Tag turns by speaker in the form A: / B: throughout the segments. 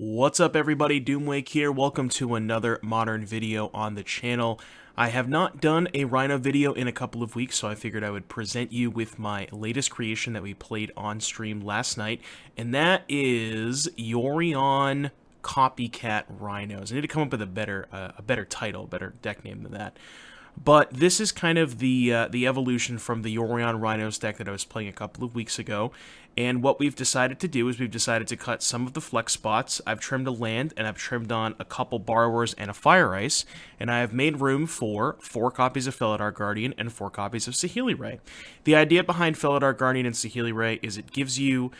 A: What's up everybody, Doomwake here. Welcome to another modern video on the channel. I have not done a Rhino video in a couple of weeks, so I figured I would present you with my latest creation that we played on stream last night, and that is Yorion Copycat Rhinos. I need to come up with a better title, better deck name than that. But this is kind of the evolution from the Yorion Rhinos deck that I was playing a couple of weeks ago. And what we've decided to do is we've decided to cut some of the flex spots. I've trimmed a land, and I've trimmed on a couple Borrowers and a Fire Ice. And I have made room for 4 copies of Felidar Guardian and 4 copies of SAHEELI Ray. The idea behind Felidar Guardian and SAHEELI Ray is it gives you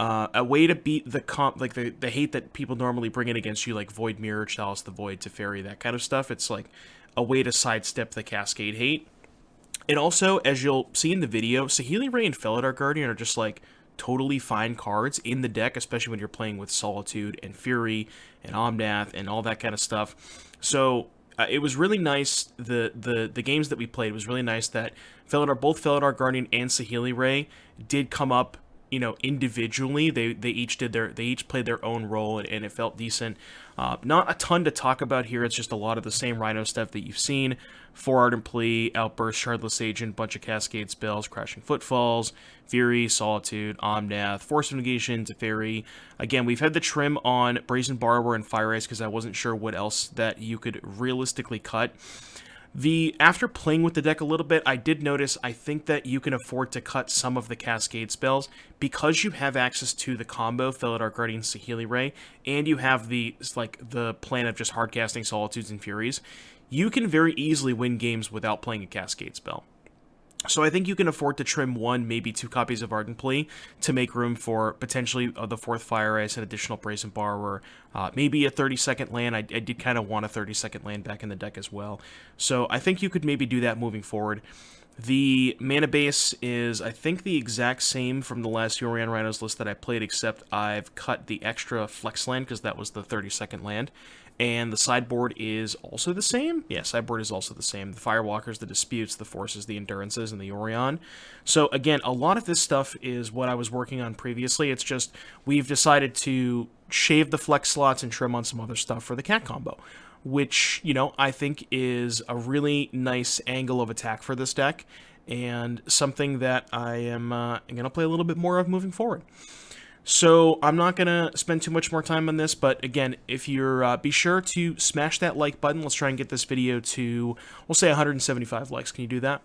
A: a way to beat the hate that people normally bring in against you, like Void Mirror, Chalice the Void, Teferi, that kind of stuff. It's like a way to sidestep the Cascade hate. And also, as you'll see in the video, SAHEELI Ray and Felidar Guardian are just like totally fine cards in the deck, especially when you're playing with Solitude and Fury and Omnath and all that kind of stuff. So it was really nice. The games that we played was really nice that both Felidar Guardian and SAHEELI Ray did come up, you know, individually. They each played their own role, and it felt decent. Not a ton to talk about here. It's just a lot of the same Rhino stuff that you've seen: 4 Ardent Plea, Outburst, Shardless Agent, bunch of Cascade spells, Crashing Footfalls, Fury, Solitude, Omnath, Force of Negation, Teferi. Again, we've had the trim on Brazen Borrower and Fire Ice because I wasn't sure what else that you could realistically cut. After playing with the deck a little bit, I did notice I think that you can afford to cut some of the Cascade spells because you have access to the combo Felidar Guardian SAHEELI Ray, and you have the plan of just hardcasting Solitudes and Furies. You can very easily win games without playing a Cascade spell. So I think you can afford to trim 1, maybe 2 copies of Ardent Plea to make room for potentially the 4th Fire Ice, an additional Brazen Borrower, maybe a 30-second land. I did kind of want a 30-second land back in the deck as well. So I think you could maybe do that moving forward. The mana base is, I think, the exact same from the last Yorion Rhinos list that I played, except I've cut the extra Flex land because that was the 30-second land. And the sideboard is also the same? Yeah, sideboard is also the same. The Firewalkers, the Disputes, the Forces, the Endurances, and the Yorion. So again, a lot of this stuff is what I was working on previously. It's just we've decided to shave the flex slots and trim on some other stuff for the cat combo, which, you know, I think is a really nice angle of attack for this deck, and something that I am going to play a little bit more of moving forward. So I'm not going to spend too much more time on this, but again, if you're, be sure to smash that like button. Let's try and get this video to, we'll say 175 likes. Can you do that?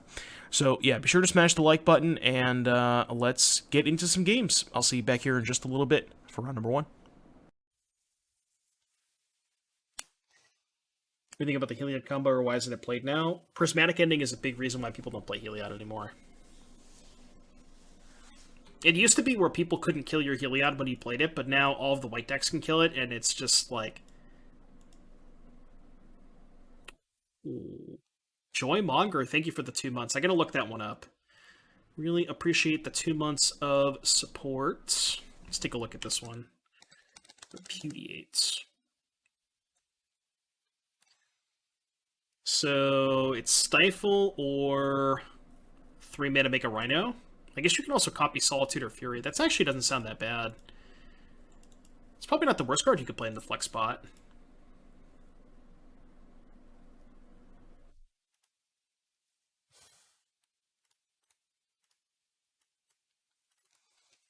A: So yeah, be sure to smash the like button, and let's get into some games. I'll see you back here in just a little bit for round number 1. What do you think about the Heliod combo, or why isn't it played now? Prismatic Ending is a big reason why people don't play Heliod anymore. It used to be where people couldn't kill your Heliod when you played it, but now all of the white decks can kill it, and it's just like... Ooh. Joy Monger, thank you for the 2 months. I gotta look that one up. Really appreciate the 2 months of support. Let's take a look at this one. Repudiates. So it's Stifle or 3 mana make a Rhino. I guess you can also copy Solitude or Fury. That actually doesn't sound that bad. It's probably not the worst card you could play in the flex spot.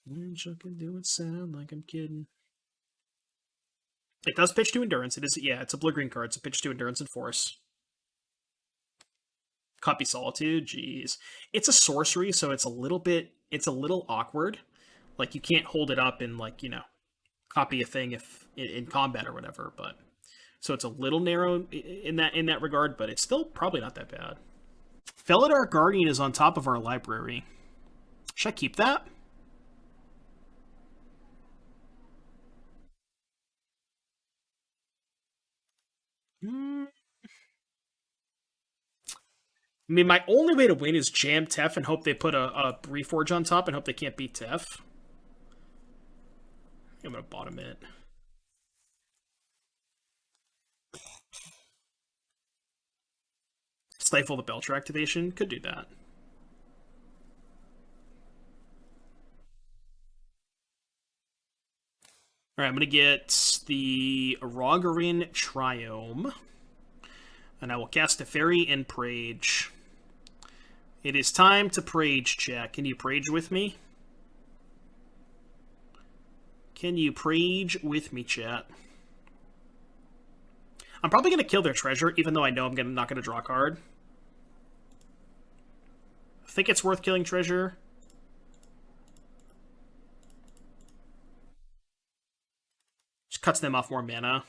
A: Wish I could do it sound like I'm kidding. It does pitch to Endurance. It is, yeah, it's a blue-green card. It's a pitch to Endurance and Force. Copy Solitude, jeez. It's a sorcery, so it's a little awkward. Like, you can't hold it up and, like, you know, copy a thing if in combat or whatever, but so it's a little narrow in that regard, but it's still probably not that bad. Felidar Guardian is on top of our library. Should I keep that? I mean, my only way to win is jam Tef and hope they put a Reforge on top and hope they can't beat Tef. I'm going to bottom it. Stifle the Belcher activation. Could do that.
B: Alright, I'm going to get the Rogarin Triome. And I will cast a Fairy and Prage. It is time to Prage, chat. Can you Prage with me? Can you Prage with me, chat? I'm probably going to kill their treasure, even though I know I'm not going to draw a card. I think it's worth killing treasure. Just cuts them off more mana.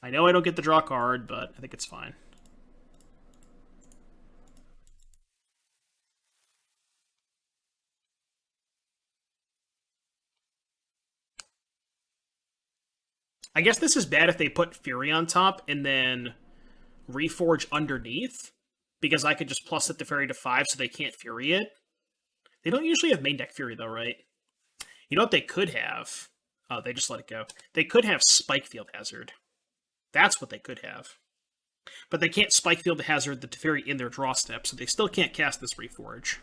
B: I know I don't get the draw card, but I think it's fine. I guess this is bad if they put Fury on top and then Reforge underneath, because I could just plus it the Fairy to 5 so they can't Fury it. They don't usually have main deck Fury, though, right? You know what they could have? Oh, they just let it go. They could have Spike Field Hazard. That's what they could have. But they can't Spike Field Hazard the Teferi in their draw step, so they still can't cast this Reforge.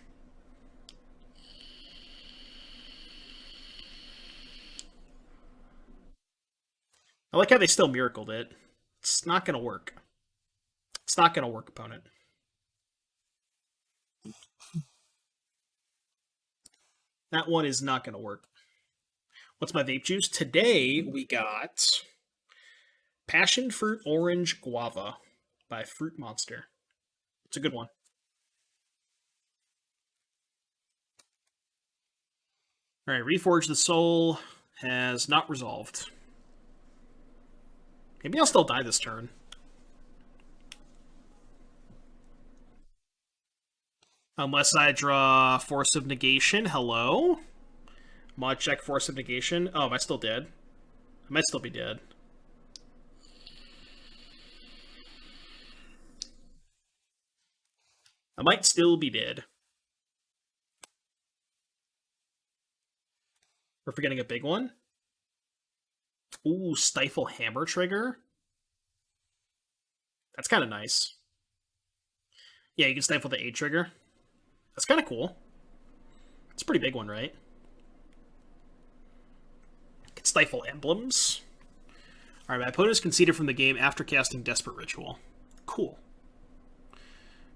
B: I like how they still miracled it. It's not going to work. It's not going to work, opponent. That one is not going to work. What's my vape juice? Today we got Passion Fruit Orange Guava by Fruit Monster. It's a good one. Alright, Reforge the Soul has not resolved. Maybe I'll still die this turn. Unless I draw Force of Negation. Hello? Mod check Force of Negation. Oh, am I still dead? I might still be dead. I might still be dead. We're forgetting a big one. Ooh, Stifle Hammer Trigger. That's kind of nice. Yeah, you can stifle the A trigger. That's kind of cool. It's a pretty big one, right? You can stifle emblems. Alright, my opponent is conceded from the game after casting Desperate Ritual. Cool.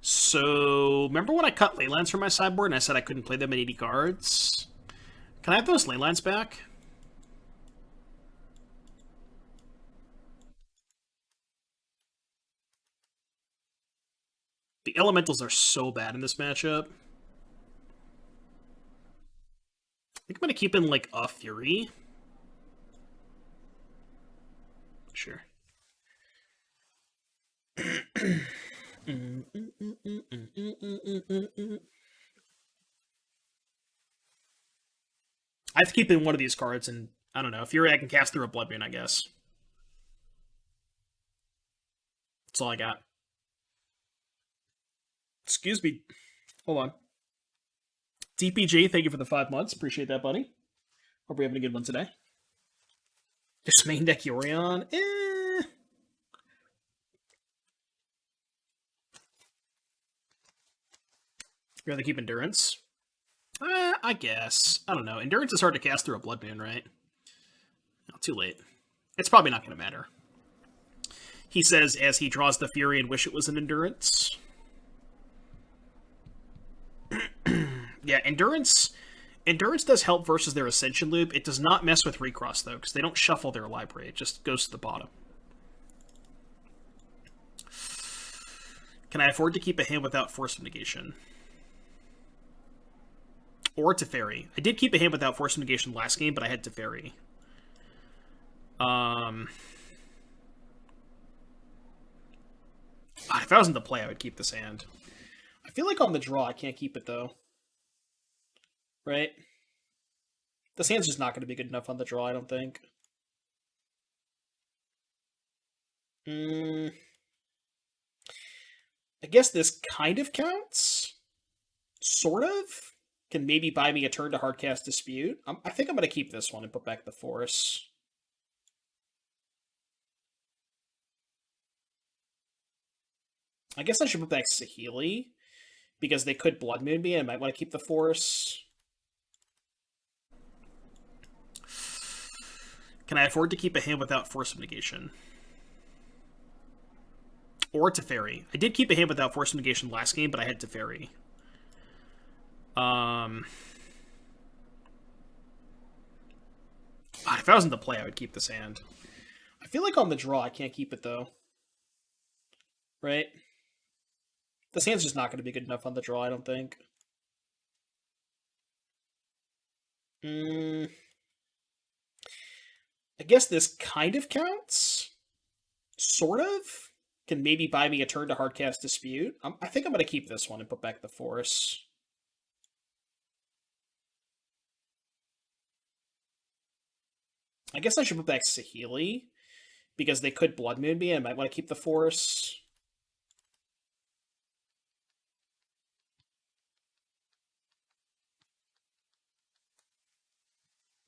B: So, remember when I cut Leylands from my sideboard and I said I couldn't play them at 80 cards? Can I have those Leylands back? The elementals are so bad in this matchup. I think I'm going to keep in, like, a Fury. Sure. I have to keep in one of these cards, and I don't know. Fury I can cast through a Blood Moon, I guess. That's all I got. Excuse me. Hold on. DPG, thank you for the 5 months. Appreciate that, buddy. Hope you're having a good one today. Just main deck Yorion. You'd rather keep Endurance? I guess. I don't know. Endurance is hard to cast through a Blood Moon, right? No, too late. It's probably not going to matter. He says as he draws the Fury and wish it was an Endurance. Yeah, Endurance does help versus their Ascension Loop. It does not mess with Recross, though, because they don't shuffle their library. It just goes to the bottom. Can I afford to keep a hand without Force of Negation? Or Teferi. I did keep a hand without Force of Negation last game, but I had Teferi. If I was in the play, I would keep this hand. I feel like on the draw, I can't keep it, though. Right? This hand's just not going to be good enough on the draw, I don't think. I guess this kind of counts? Sort of? Can maybe buy me a turn to hardcast Dispute. I think I'm going to keep this one and put back the Force. I guess I should put back Saheeli, because they could Blood Moon me and I might want to keep the Force. Can I afford to keep a hand without Force of Negation? Or Teferi. I did keep a hand without Force of Negation last game, but I had Teferi. God, if I was in the play, I would keep this hand. I feel like on the draw, I can't keep it, though. Right? This hand's just not going to be good enough on the draw, I don't think. I guess this kind of counts. Sort of. Can maybe buy me a turn to hardcast Dispute. I think I'm going to keep this one and put back the Force. I guess I should put back SAHEELI, because they could Blood Moon me, and I might want to keep the Force.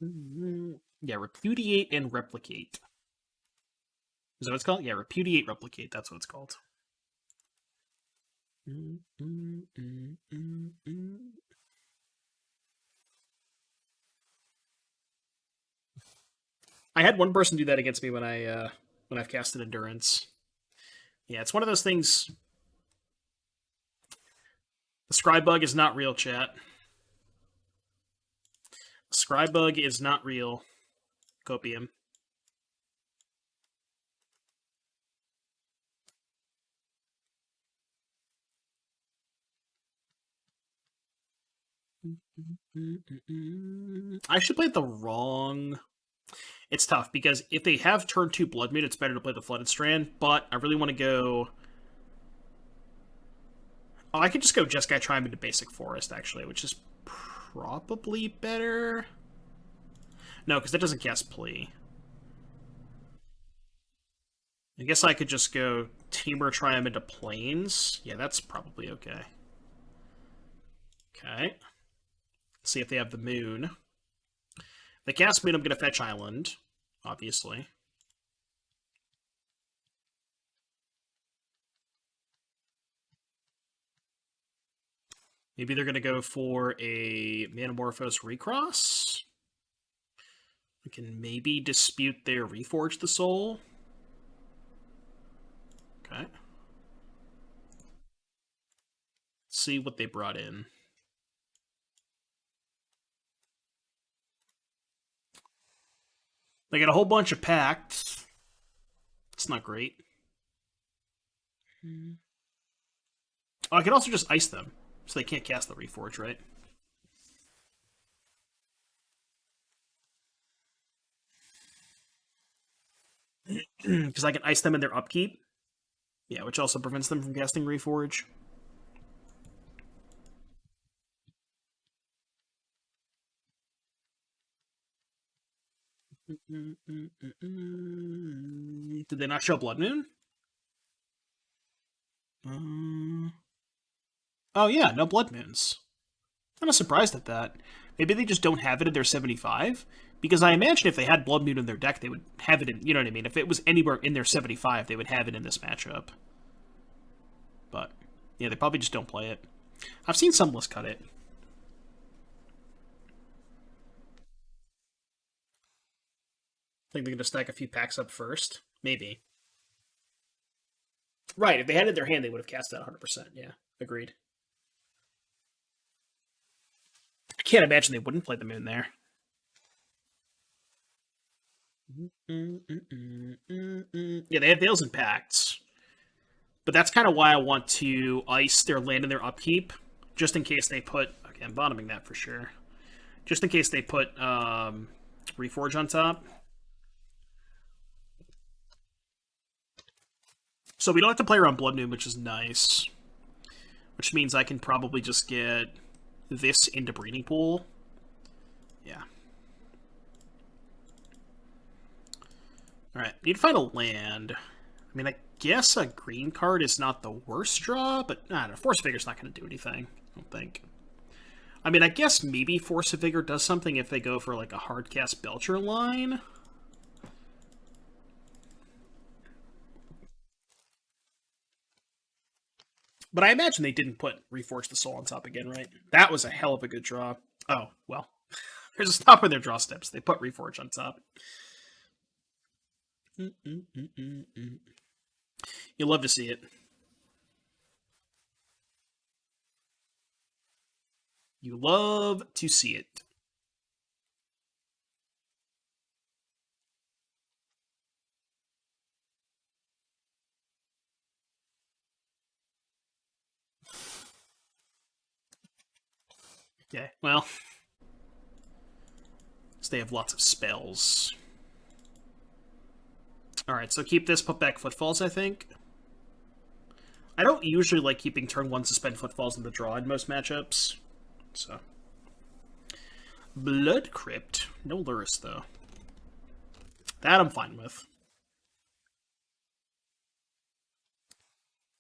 B: Yeah, Repudiate and Replicate. Is that what it's called? Yeah, Repudiate, Replicate. That's what it's called. I had one person do that against me when I've casted Endurance. Yeah, it's one of those things. The Scry Bug is not real, chat. The Scry Bug is not real. Copium. I should play the wrong... It's tough, because if they have turn 2 Blood Moon, it's better to play the Flooded Strand, but I really want to go... Oh, I could just go Jeskai Triumph into Basic Forest, actually, which is probably better. No, because that doesn't cast Plea. I guess I could just go Tamer Triumph into Plains. Yeah, that's probably okay. Okay. Let's see if they have the Moon. If they cast Moon, I'm going to fetch Island, obviously. Maybe they're going to go for a Manamorphose Recross. We can maybe dispute their Reforge the Soul. Okay. Let's see what they brought in. They got a whole bunch of pacts. It's not great. Oh, I can also just ice them, so they can't cast the Reforge, right? Because I can ice them in their upkeep. Yeah, which also prevents them from casting Reforge. Did they not show Blood Moon? Oh yeah, no Blood Moons. I'm not surprised at that. Maybe they just don't have it in their 75? Because I imagine if they had Blood Moon in their deck, they would have it in, you know what I mean? If it was anywhere in their 75, they would have it in this matchup. But, yeah, they probably just don't play it. I've seen some lists cut it. Think they're going to stack a few packs up first? Maybe. Right, if they had it in their hand, they would have cast that 100%. Yeah, agreed. I can't imagine they wouldn't play the Moon there. Yeah, they have Veils and Pacts. But that's kind of why I want to ice their land in their upkeep, just in case they put... Okay, I'm bottoming that for sure. Just in case they put Reforge on top. So we don't have to play around Blood Moon, which is nice. Which means I can probably just get this into Breeding Pool. Yeah. Alright, need to find a land. I mean, I guess a green card is not the worst draw, but I don't know, Force of Vigor's not going to do anything, I don't think. I mean, I guess maybe Force of Vigor does something if they go for like a hardcast Belcher line. But I imagine they didn't put Reforge the Soul on top again, right? That was a hell of a good draw. Oh, well. There's a stop in their draw steps. They put Reforge on top. You'll love to see it. You love to see it. Okay, well, so they have lots of spells. Alright, so keep this, put back Footfalls, I think. I don't usually like keeping turn 1 suspend Footfalls in the draw in most matchups. So. Blood Crypt. No Luris, though. That I'm fine with.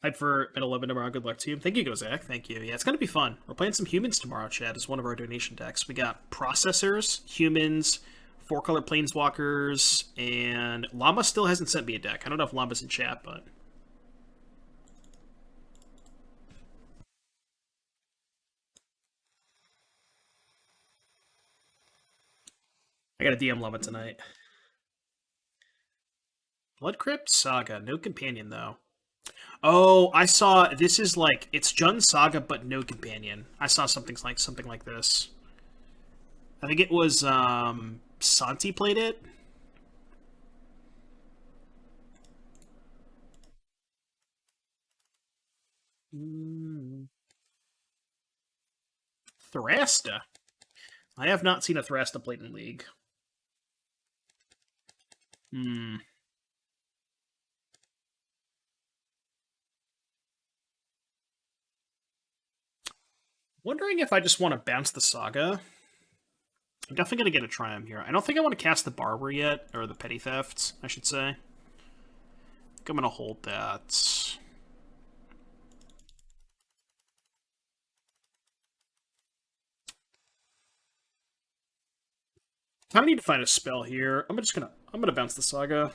B: Hype for at 11 tomorrow. Good luck to you. Thank you, Gozak. Thank you. Yeah, it's going to be fun. We're playing some humans tomorrow, Chad, as one of our donation decks. We got processors, humans, 4-color planeswalkers, and Llama still hasn't sent me a deck. I don't know if Llama's in chat, but... I got a DM Llama tonight. Blood Crypt Saga. No companion, though. Oh, I saw... This is like... It's Jund Saga, but no companion. I saw something like this. I think it was... Santi played it. Thrasta. I have not seen a Thrasta played in League. Wondering if I just want to bounce the Saga. I'm definitely going to get a Triumph here. I don't think I want to cast the Barber yet, or the Petty Theft, I should say. I think I'm going to hold that. I need to find a spell here. I'm gonna bounce the Saga.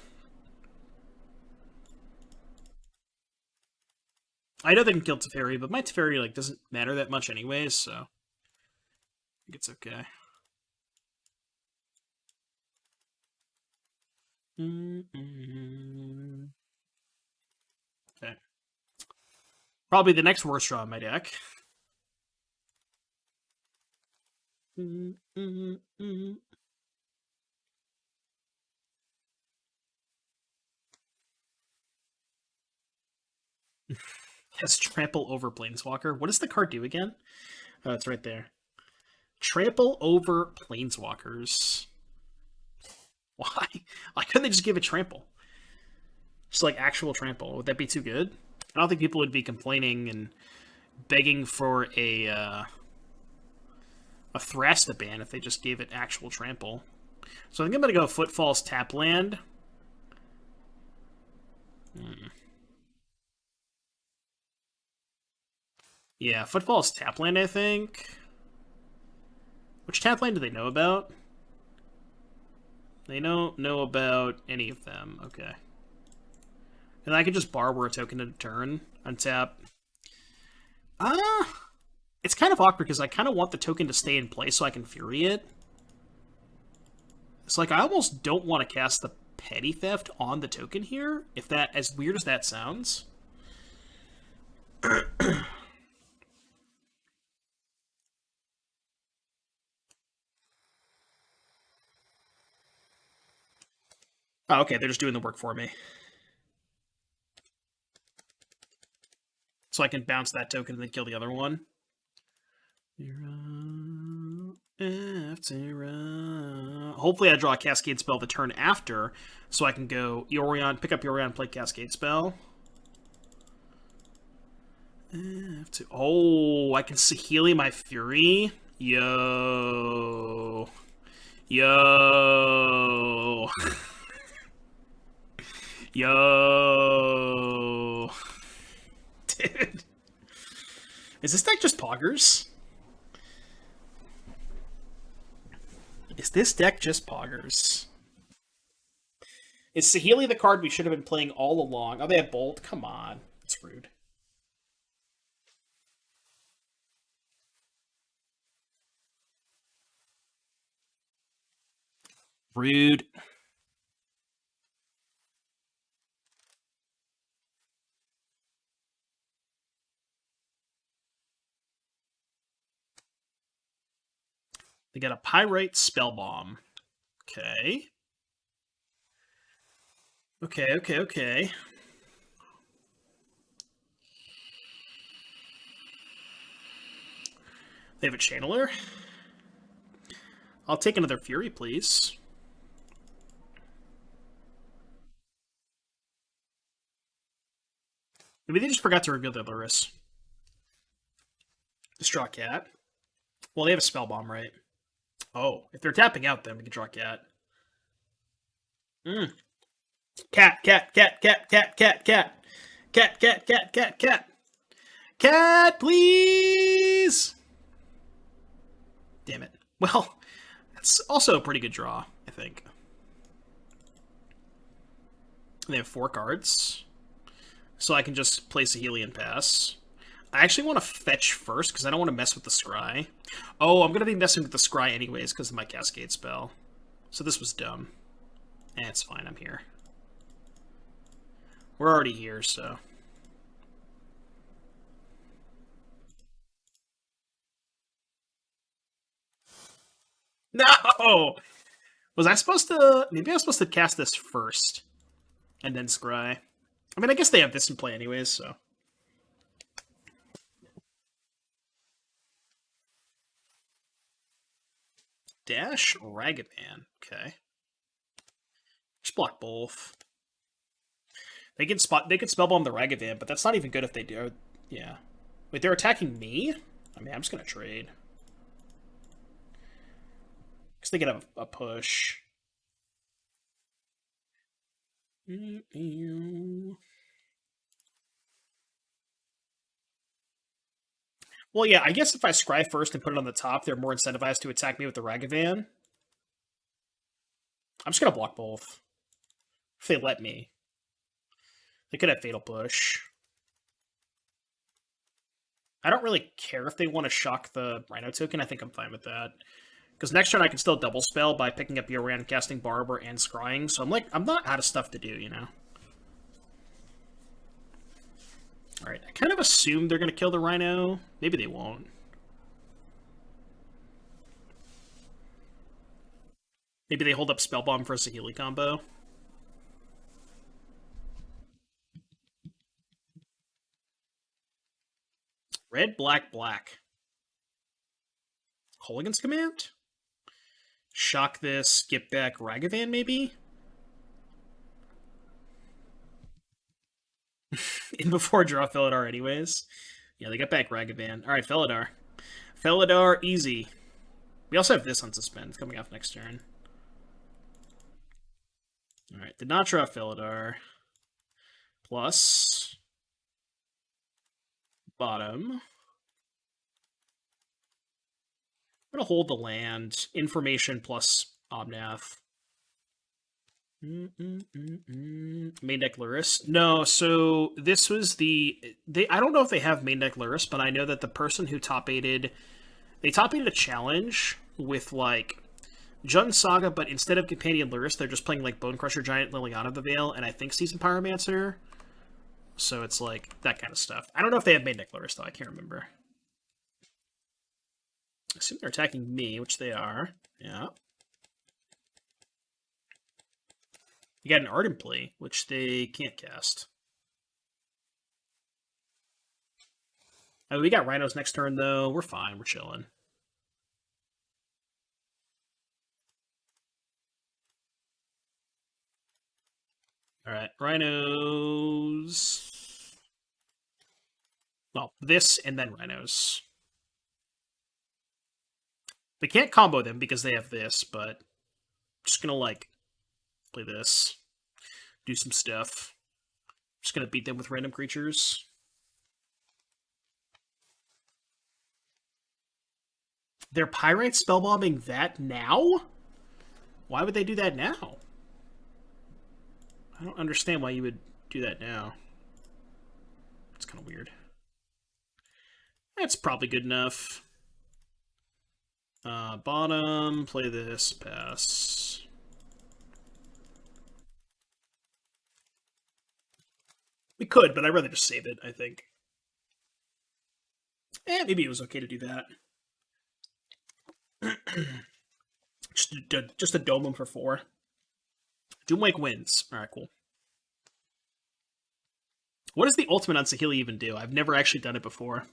B: I know they can kill Teferi, but my Teferi like doesn't matter that much anyways, so I think it's okay. Okay. Probably the next worst draw in my deck. Has Trample over Planeswalker. What does the card do again? Oh, it's right there. Trample over Planeswalkers. Why? Why couldn't they just give it Trample? Just like actual Trample. Would that be too good? I don't think people would be complaining and begging for a Thrasta ban if they just gave it actual Trample. So I think I'm going to go Footfalls tap land. Yeah, Footfalls tap land, I think. Which tap land do they know about? They don't know about any of them. Okay. And I could just Barber a token at a turn, untap. It's kind of awkward because I kind of want the token to stay in play so I can Fury it. It's like I almost don't want to cast the Petty Theft on the token here, if that, as weird as that sounds. Oh, okay, they're just doing the work for me. So I can bounce that token and then kill the other one. Hopefully I draw a Cascade spell the turn after, so I can go Yorion, pick up Yorion, play Cascade spell. Oh, I can SAHEELI my Fury. Yo. Yo. Yo. Dude. Is this deck just poggers? Is this deck just poggers? Is SAHEELI the card we should have been playing all along? Oh, they have Bolt? Come on. It's rude. Rude. They got a Pyrite Spellbomb. Okay. Okay. They have a Channeler. I'll take another Fury, please. Maybe they just forgot to reveal their Lurrus. Just draw Cat. Well, they have a Spellbomb, right? Oh, if they're tapping out, then we can draw Cat. Cat. Cat, please! Damn it. Well, that's also a pretty good draw, I think. They have 4 cards. So I can just play SAHEELI and pass. I actually want to fetch first, because I don't want to mess with the Scry. Oh, I'm going to be messing with the Scry anyways, because of my Cascade spell. So this was dumb. It's fine, I'm here. We're already here, so... No! Was I supposed to... Maybe I was supposed to cast this first. And then Scry. I mean, I guess they have this in play anyways, so... Dash Ragavan. Okay. Just block both. They can spellbomb the Ragavan, but that's not even good if they do. Yeah. Wait, they're attacking me? I mean, I'm just gonna trade. Because they get a push. Well, yeah, I guess if I scry first and put it on the top, they're more incentivized to attack me with the Ragavan. I'm just gonna block both. If they let me. They could have Fatal Push. I don't really care if they want to shock the Rhino token. I think I'm fine with that. Because next turn I can still double spell by picking up Yorion, casting Barber, and scrying. So I'm not out of stuff to do, you know? Alright, I kind of assume they're going to kill the Rhino. Maybe they won't. Maybe they hold up Spellbomb for a SAHEELI combo. Red, black, black. Colligan's Command? Shock this, get back Ragavan, maybe? In before draw Felidar anyways. Yeah, they got back Ragavan. Alright, Felidar. Felidar, easy. We also have this on suspend coming off next turn. Alright, did not draw Felidar. Plus... bottom. I'm going to hold the land. Information plus Omnath. Main deck Lurrus. No, so this was I don't know if they have main deck Lurrus, but I know that the person who top-aided... They top-aided a challenge with, like, Jund Saga, but instead of Companion Lurrus, they're just playing, like, Bone Crusher Giant, Liliana of the Veil, and I think Season Pyromancer. So it's, like, that kind of stuff. I don't know if they have main deck Lurrus, though. I can't remember. I assume they're attacking me, which they are. Yeah. You got an Ardent Plea, which they can't cast. Oh, we got Rhinos next turn, though. We're fine. We're chilling. Alright, Rhinos. Well, this and then Rhinos. They can't combo them because they have this, but I'm just gonna, like, play this. Do some stuff. Just gonna beat them with random creatures. They're Pyrite spellbombing that now? Why would they do that now? I don't understand why you would do that now. It's kind of weird. That's probably good enough. Bottom, play this, pass. We could, but I'd rather just save it, I think. Maybe it was okay to do that. Just a dome him for 4. Doomwake wins. Alright, cool. What does the ultimate on SAHEELI even do? I've never actually done it before.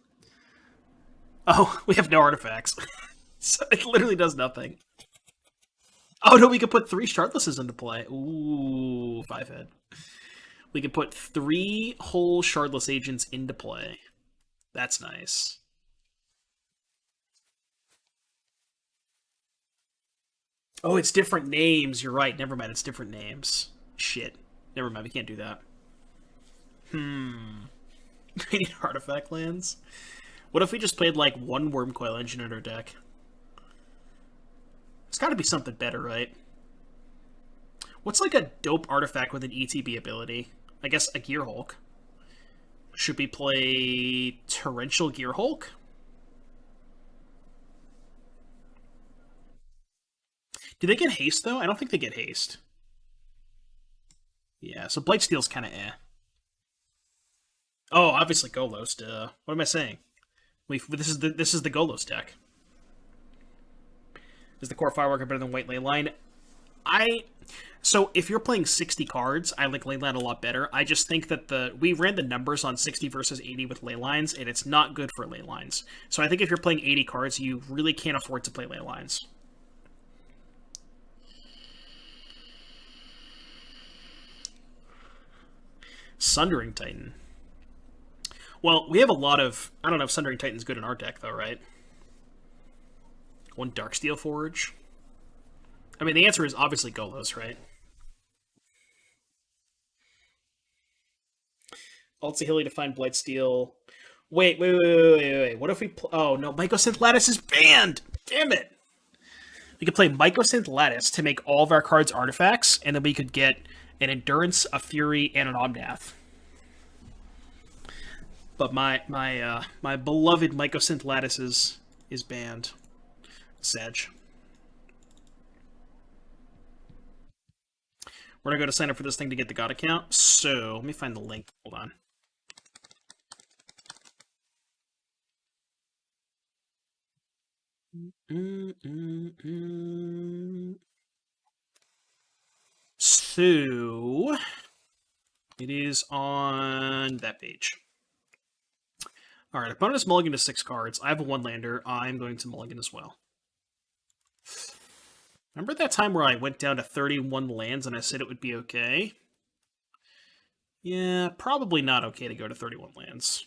B: Oh, we have no artifacts. So it literally does nothing. Oh no, we could put 3 Shardlesses into play. Ooh, 5-head. We could put 3 whole Shardless agents into play. That's nice. Oh, it's different names. You're right. Never mind. It's different names. Shit. Never mind. We can't do that. We need artifact lands. What if we just played like 1 Wormcoil Engine in our deck? It's got to be something better, right? What's like a dope artifact with an ETB ability? I guess a Gear Hulk. Should we play Torrential Gear Hulk? Do they get haste, though? I don't think they get haste. Yeah, so Blightsteel's kind of eh. Oh, obviously Golos. What am I saying? This is the Golos deck. Is the core Fireworker better than White Leyline? So if you're playing 60 cards, I like Leyline a lot better. I just think that we ran the numbers on 60 versus 80 with Leylines, and it's not good for Leylines. So I think if you're playing 80 cards, you really can't afford to play Leylines. Sundering Titan. Well, we have a lot of... I don't know if Sundering Titan's good in our deck, though, right? 1 Darksteel Forge. I mean, the answer is obviously Golos, right? Alt SAHEELI to find Blightsteel. Wait. What if we... Oh, no. Mycosynth Lattice is banned! Damn it! We could play Mycosynth Lattice to make all of our cards artifacts, and then we could get an Endurance, a Fury, and an Omnath. But my beloved Mycosynth Lattice is banned. Sedge. We're gonna go to sign up for this thing to get the God account. So let me find the link. Hold on. So it is on that page. All right, opponent is mulligan to 6 cards. I have a 1-lander. I'm going to mulligan as well. Remember that time where I went down to 31 lands and I said it would be okay? Yeah, probably not okay to go to 31 lands.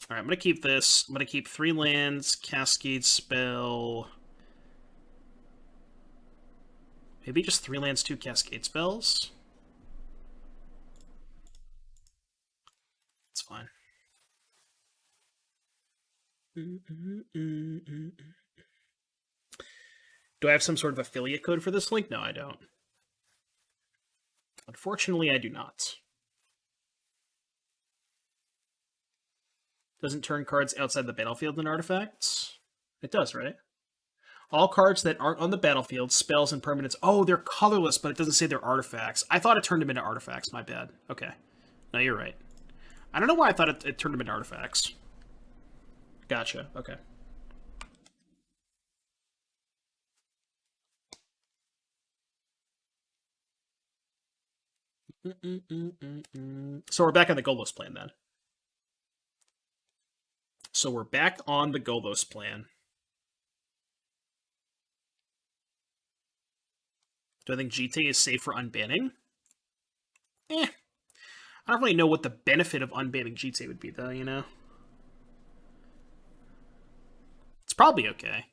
B: Alright, I'm going to keep this. I'm going to keep 3 lands, Cascade spell. Maybe just 3 lands, 2 Cascade spells. It's fine. Do I have some sort of affiliate code for this link? No, I don't. Unfortunately, I do not. Doesn't turn cards outside the battlefield into artifacts? It does, right? All cards that aren't on the battlefield, spells and permanents. Oh, they're colorless, but it doesn't say they're artifacts. I thought it turned them into artifacts. My bad. Okay. No, you're right. I don't know why I thought it turned them into artifacts. Gotcha. Okay. So we're back on the Golos plan then. So we're back on the Golos plan. Do I think GT is safe for unbanning? I don't really know what the benefit of unbanning GT would be, though, you know? It's probably okay.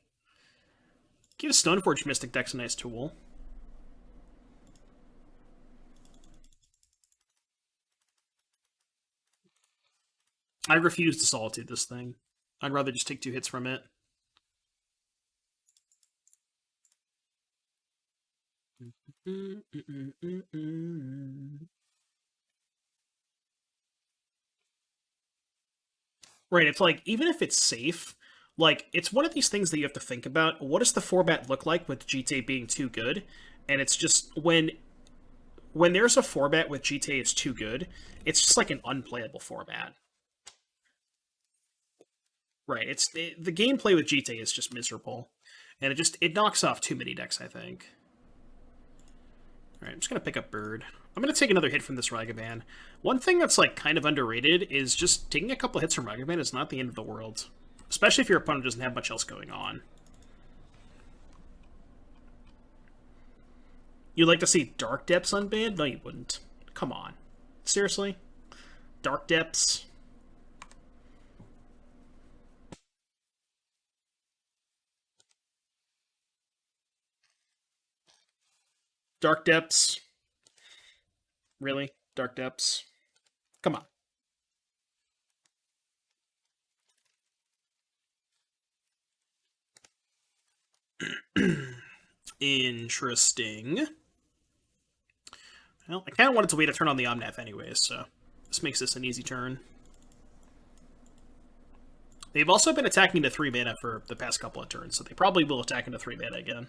B: Give Stoneforge Mystic deck's a nice tool. I refuse to Solitude this thing. I'd rather just take 2 hits from it. Right, it's like, even if it's safe, like, it's one of these things that you have to think about. What does the format look like with GTA being too good? And it's just, when there's a format with GTA it's too good, it's just like an unplayable format. Right. The gameplay with GTA is just miserable, and it knocks off too many decks, I think. All right, I'm just gonna pick up Bird. I'm gonna take another hit from this Ragavan. One thing that's like kind of underrated is just taking a couple hits from Ragavan is not the end of the world, especially if your opponent doesn't have much else going on. You'd like to see Dark Depths unbanned? No, you wouldn't. Come on, seriously, Dark Depths. Dark Depths? Really? Dark Depths? Come on. Interesting. Well, I kind of wanted to wait a turn on the Omnath anyways, so this makes this an easy turn. They've also been attacking to 3 mana for the past couple of turns, so they probably will attack into 3 mana again.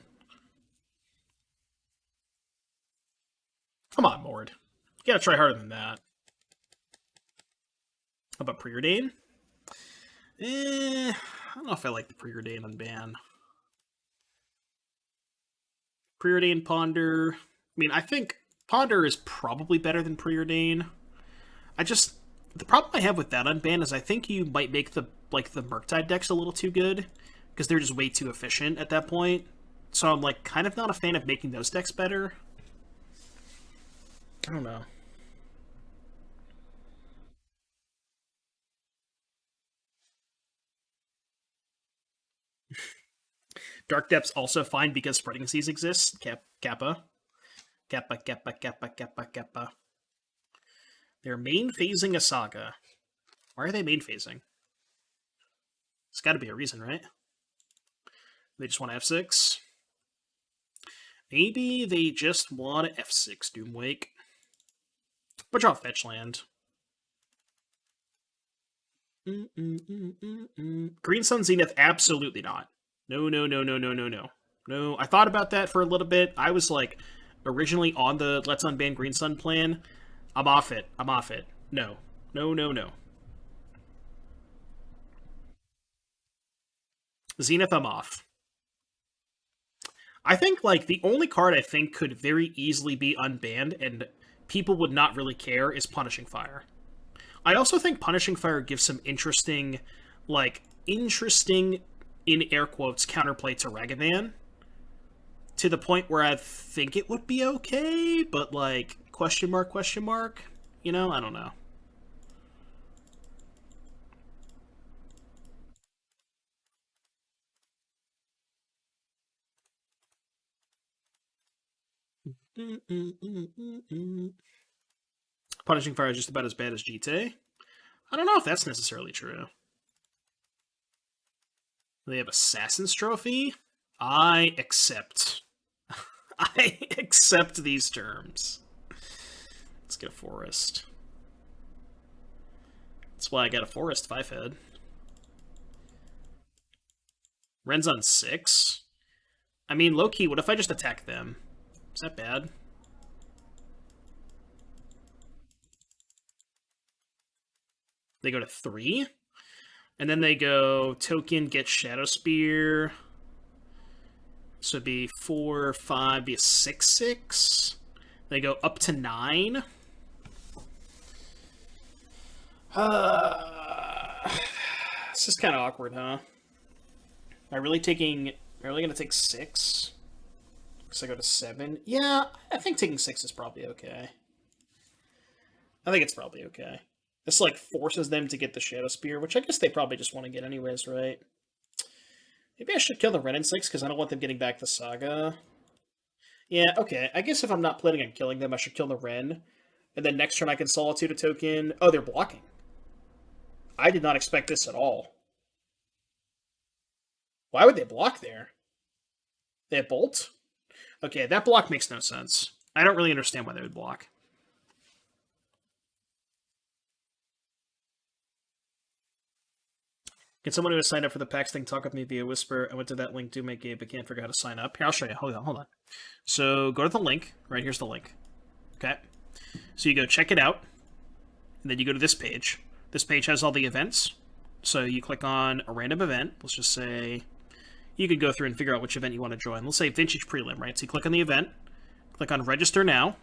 B: Come on, Mord. You gotta try harder than that. How about Preordain? I don't know if I like the Preordain unban. Preordain, Ponder. I mean, I think Ponder is probably better than Preordain. The problem I have with that unban is I think you might make the Murktide decks a little too good, because they're just way too efficient at that point. So I'm like kind of not a fan of making those decks better. I don't know. Dark Depths also fine because Spreading Seas exists. Kappa. Kappa, Kappa, Kappa, Kappa, Kappa. They're main phasing a Saga. Why are they main phasing? There's got to be a reason, right? They just want F6. Maybe they just want F6 Doomwake. But draw fetch land. Green Sun Zenith, absolutely not. No, no, no, no, no, no, no. No, I thought about that for a little bit. I was like, originally on the Let's Unban Green Sun plan. I'm off it. I'm off it. No. No, no, no. Zenith, I'm off. I think, like, the only card I think could very easily be unbanned and people would not really care is Punishing Fire. I also think Punishing Fire gives some interesting, in air quotes, counterplay to Ragavan. To the point where I think it would be okay, but, like, question mark, you know? I don't know. Punishing Fire is just about as bad as GTA. I don't know if that's necessarily true. They have Assassin's Trophy? I accept. I accept these terms. Let's get a Forest. That's why I got a Forest 5-head. Ren's on 6? I mean, low-key, what if I just attack them? Is that bad? They go to 3? And then they go token, get Shadow Spear. So it'd be 4, 5, be a 6/6. They go up to 9. This is kind of awkward, huh? Am I really gonna take 6? Because I go to 7. Yeah, I think taking 6 is probably okay. I think it's probably okay. This, like, forces them to get the Shadow Spear, which I guess they probably just want to get anyways, right? Maybe I should kill the Ren in 6, because I don't want them getting back the Saga. Yeah, okay. I guess if I'm not planning on killing them, I should kill the Ren. And then next turn I can Solitude a token. Oh, they're blocking. I did not expect this at all. Why would they block there? They have Bolt? Okay, that block makes no sense. I don't really understand why they would block. Can someone who has signed up for the PAX thing talk with me via Whisper? I went to that link to make Gabe, but can't figure out how to sign up. Here, I'll show you. Hold on. So go to the link. Right, here's the link. Okay. So you go check it out. And then you go to this page. This page has all the events. So you click on a random event. Let's just say you could go through and figure out which event you want to join. Let's say Vintage Prelim, right? So you click on the event, click on Register Now,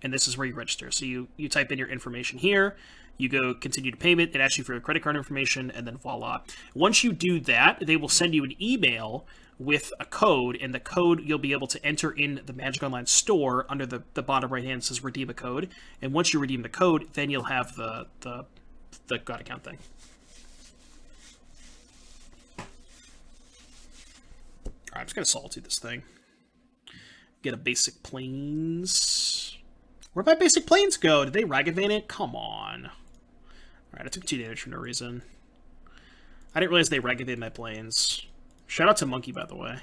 B: and this is where you register. So you type in your information here, you go continue to payment, it asks you for your credit card information, and then voila. Once you do that, they will send you an email with a code, and the code you'll be able to enter in the Magic Online store under the bottom right hand says redeem a code. And once you redeem the code, then you'll have the God account thing. Alright, I'm just gonna solitude this thing. Get a basic planes. Where'd my basic planes go? Did they Ragavan it? Come on. Alright, I took 2 damage for no reason. I didn't realize they Ragavan my planes. Shout out to Monkey, by the way.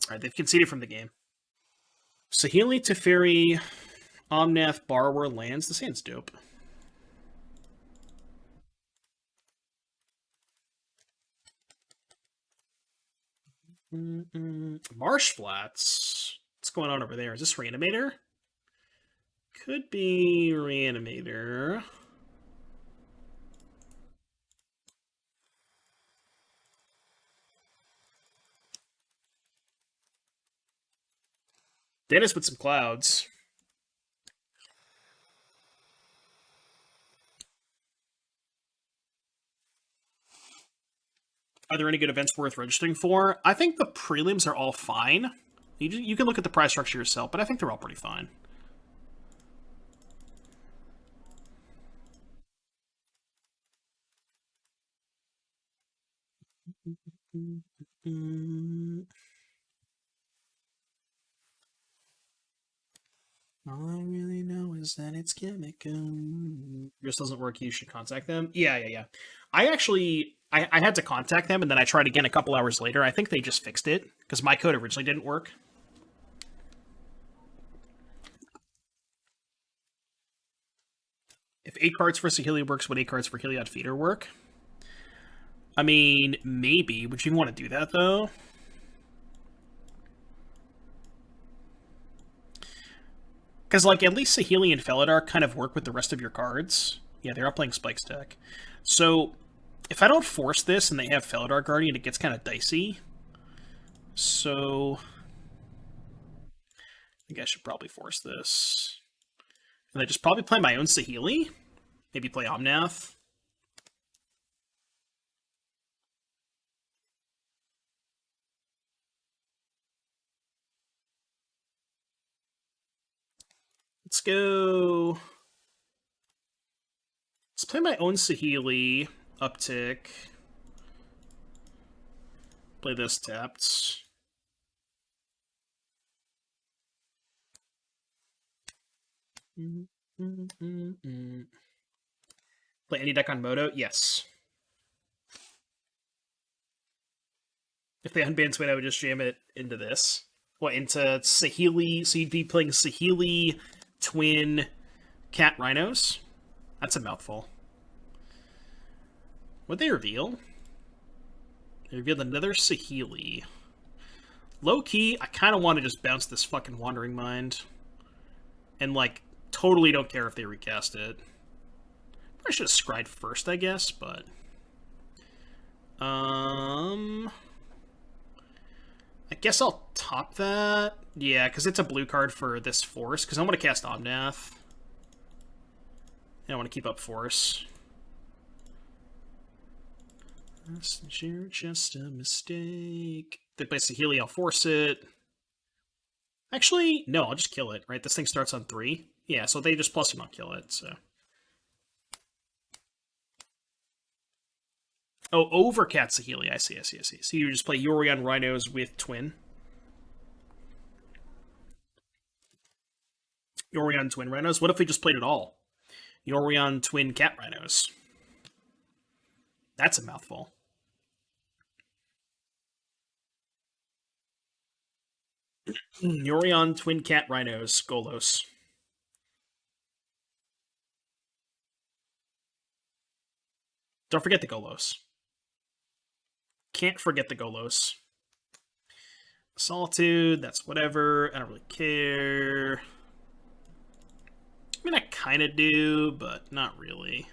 B: Alright, they've conceded from the game. Saheeli, Teferi, Omnath, Borrower, lands. This hand's dope. Marsh Flats. What's going on over there? Is this Reanimator? Could be Reanimator. Dennis with some clouds. Are there any good events worth registering for? I think the prelims are all fine. You can look at the price structure yourself, but I think they're all pretty fine. All I really know is that it's chemical. This doesn't work, you should contact them. Yeah. I actually, I had to contact them, and then I tried again a couple hours later. I think they just fixed it, because my code originally didn't work. If 8 cards for Saheeli works, would 8 cards for Heliod Feeder work? I mean, maybe. Would you want to do that, though? Because, like, at least Saheeli and Felidar kind of work with the rest of your cards. Yeah, they're all playing Spike's deck. So, if I don't force this and they have Felidar Guardian, it gets kind of dicey. So, I think I should probably force this. And I just probably play my own Saheeli. Maybe play Omnath. Let's go. Let's play my own Saheeli. Uptick. Play this tapped. Play any deck on Moto? Yes. If they unban Twin, I would just jam it into this. What, into Saheeli? So you'd be playing Saheeli, Twin, Cat, Rhinos? That's a mouthful. What'd they reveal? They revealed another Saheeli. Low-key, I kind of want to just bounce this fucking Wandering Mind. And, like, totally don't care if they recast it. I should have scryed first, I guess, but... I guess I'll top that. Yeah, because it's a blue card for this Force, because I want to cast Omnath. And I want to keep up Force. That's just a mistake. They play Saheeli, I'll force it. Actually, no, I'll just kill it, right? This thing starts on 3. Yeah, so they just plus and I'll kill it, so... Oh, over Cat Saheeli, I see. So you just play Yorion Rhinos with Twin. Yorion Twin Rhinos? What if we just played it all? Yorion Twin Cat Rhinos. That's a mouthful. Yorion Twin Cat Rhinos, Golos. Don't forget the Golos. Can't forget the Golos. Solitude, that's whatever. I don't really care. I mean, I kind of do, but not really.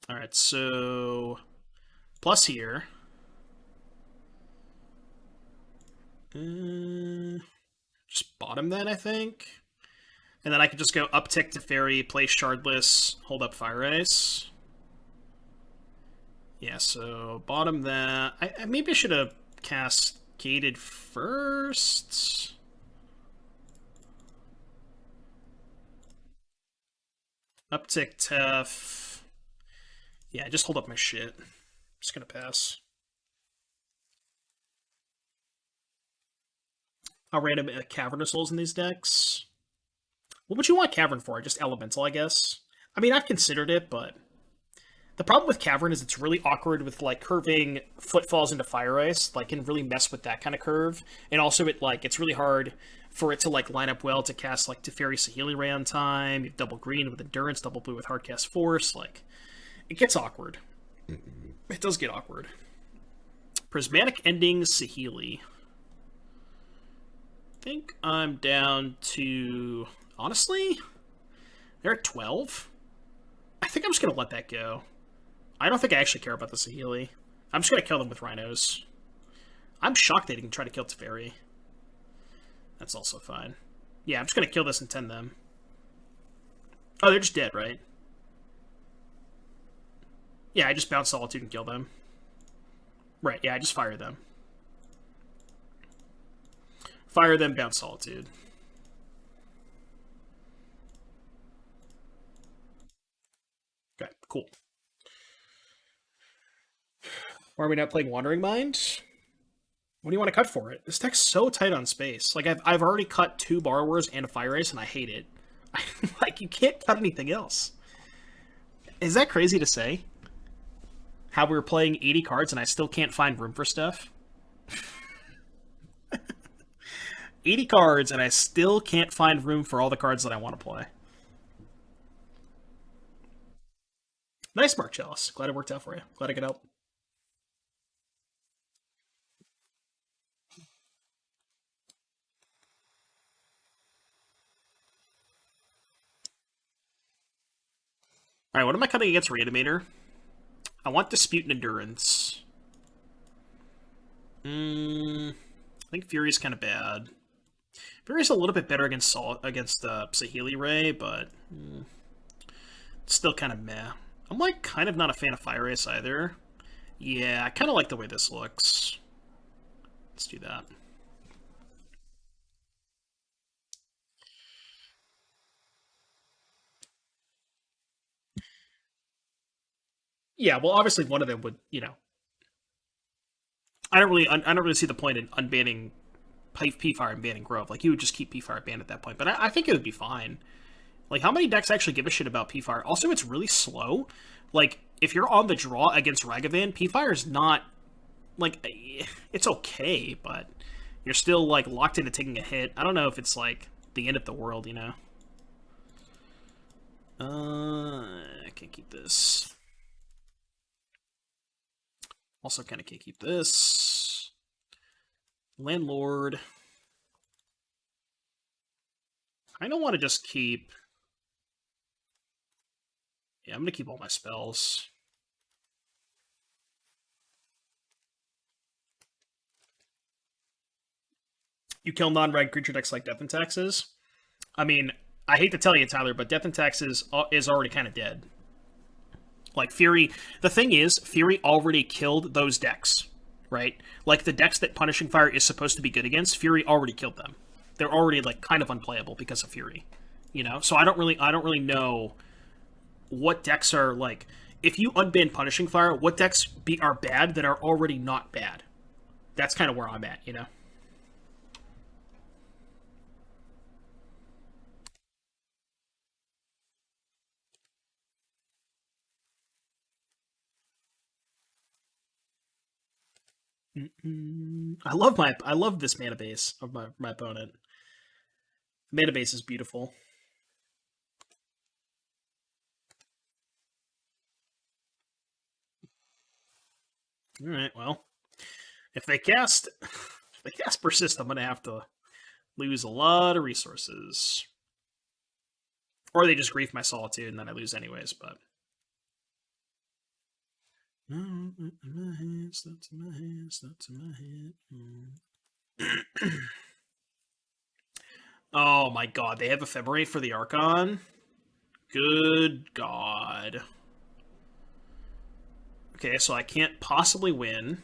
B: Alright, so... Plus here. Just bottom then, I think. And then I could just go uptick to Fairy, play Shardless, hold up Fire Ice. Yeah, so bottom that. Maybe I should have Cascaded first. Uptick Tef. Yeah, just hold up my shit. Just gonna pass. I'll random Cavernous Souls in these decks. What would you want Cavern for? Just Elemental, I guess. I mean, I've considered it, but the problem with Cavern is it's really awkward with like curving Footfalls into Fire Ice. Like, can really mess with that kind of curve, and also it's really hard for it to like line up well to cast like Teferi Saheeli Ray on time. You have double green with Endurance, double blue with Hardcast Force. Like, it gets awkward. It does get awkward. Prismatic Ending Saheeli. I think I'm down to... Honestly, they're at 12. I think I'm just going to let that go. I don't think I actually care about the Saheeli. I'm just going to kill them with Rhinos. I'm shocked they didn't try to kill Teferi. That's also fine. Yeah, I'm just going to kill this and 10 them. Oh, they're just dead, right? Yeah, I just bounce Solitude and kill them. Right, yeah, I just fire them. Fire them, bounce Solitude. Okay, cool. Why are we not playing Wandering Mind? What do you want to cut for it? This deck's so tight on space. Like, I've already cut 2 Borrowers and a Fire Ice, and I hate it. Like, you can't cut anything else. Is that crazy to say? How we were playing 80 cards and I still can't find room for stuff? 80 cards and I still can't find room for all the cards that I want to play. Nice, Mark Chalice. Glad it worked out for you. Glad I could help. Alright, what am I cutting against Reanimator? I want Dispute and Endurance. I think Fury's kind of bad. Fury's a little bit better against Saheeli Ray, but it's still kind of meh. I'm like kind of not a fan of Fire Ice either. Yeah, I kind of like the way this looks. Let's do that. Yeah, well, obviously one of them would, you know. I don't really see the point in unbanning P-Fire and banning Grove. Like, you would just keep P-Fire banned at that point. But I think it would be fine. Like, how many decks actually give a shit about P-Fire? Also, it's really slow. Like, if you're on the draw against Ragavan, P-Fire is not... Like, it's okay, but you're still, like, locked into taking a hit. I don't know if it's, like, the end of the world, you know? I can't keep this. Also kind of can't keep this. Landlord. I don't want to just keep... Yeah, I'm going to keep all my spells. You kill non-reg creature decks like Death and Taxes. I mean, I hate to tell you, Tyler, but Death and Taxes is already kind of dead. Like, Fury... The thing is, Fury already killed those decks, right? Like, the decks that Punishing Fire is supposed to be good against, Fury already killed them. They're already, like, kind of unplayable because of Fury. You know? So I don't really know what decks are, like... If you unban Punishing Fire, what decks are bad that are already not bad? That's kind of where I'm at, you know? I love this mana base of my opponent. The mana base is beautiful. Alright, well. If they cast Persist, I'm gonna have to lose a lot of resources. Or they just grief my Solitude and then I lose anyways, but. Oh my god, they have Ephemerate for the Archon? Good god. Okay, so I can't possibly win.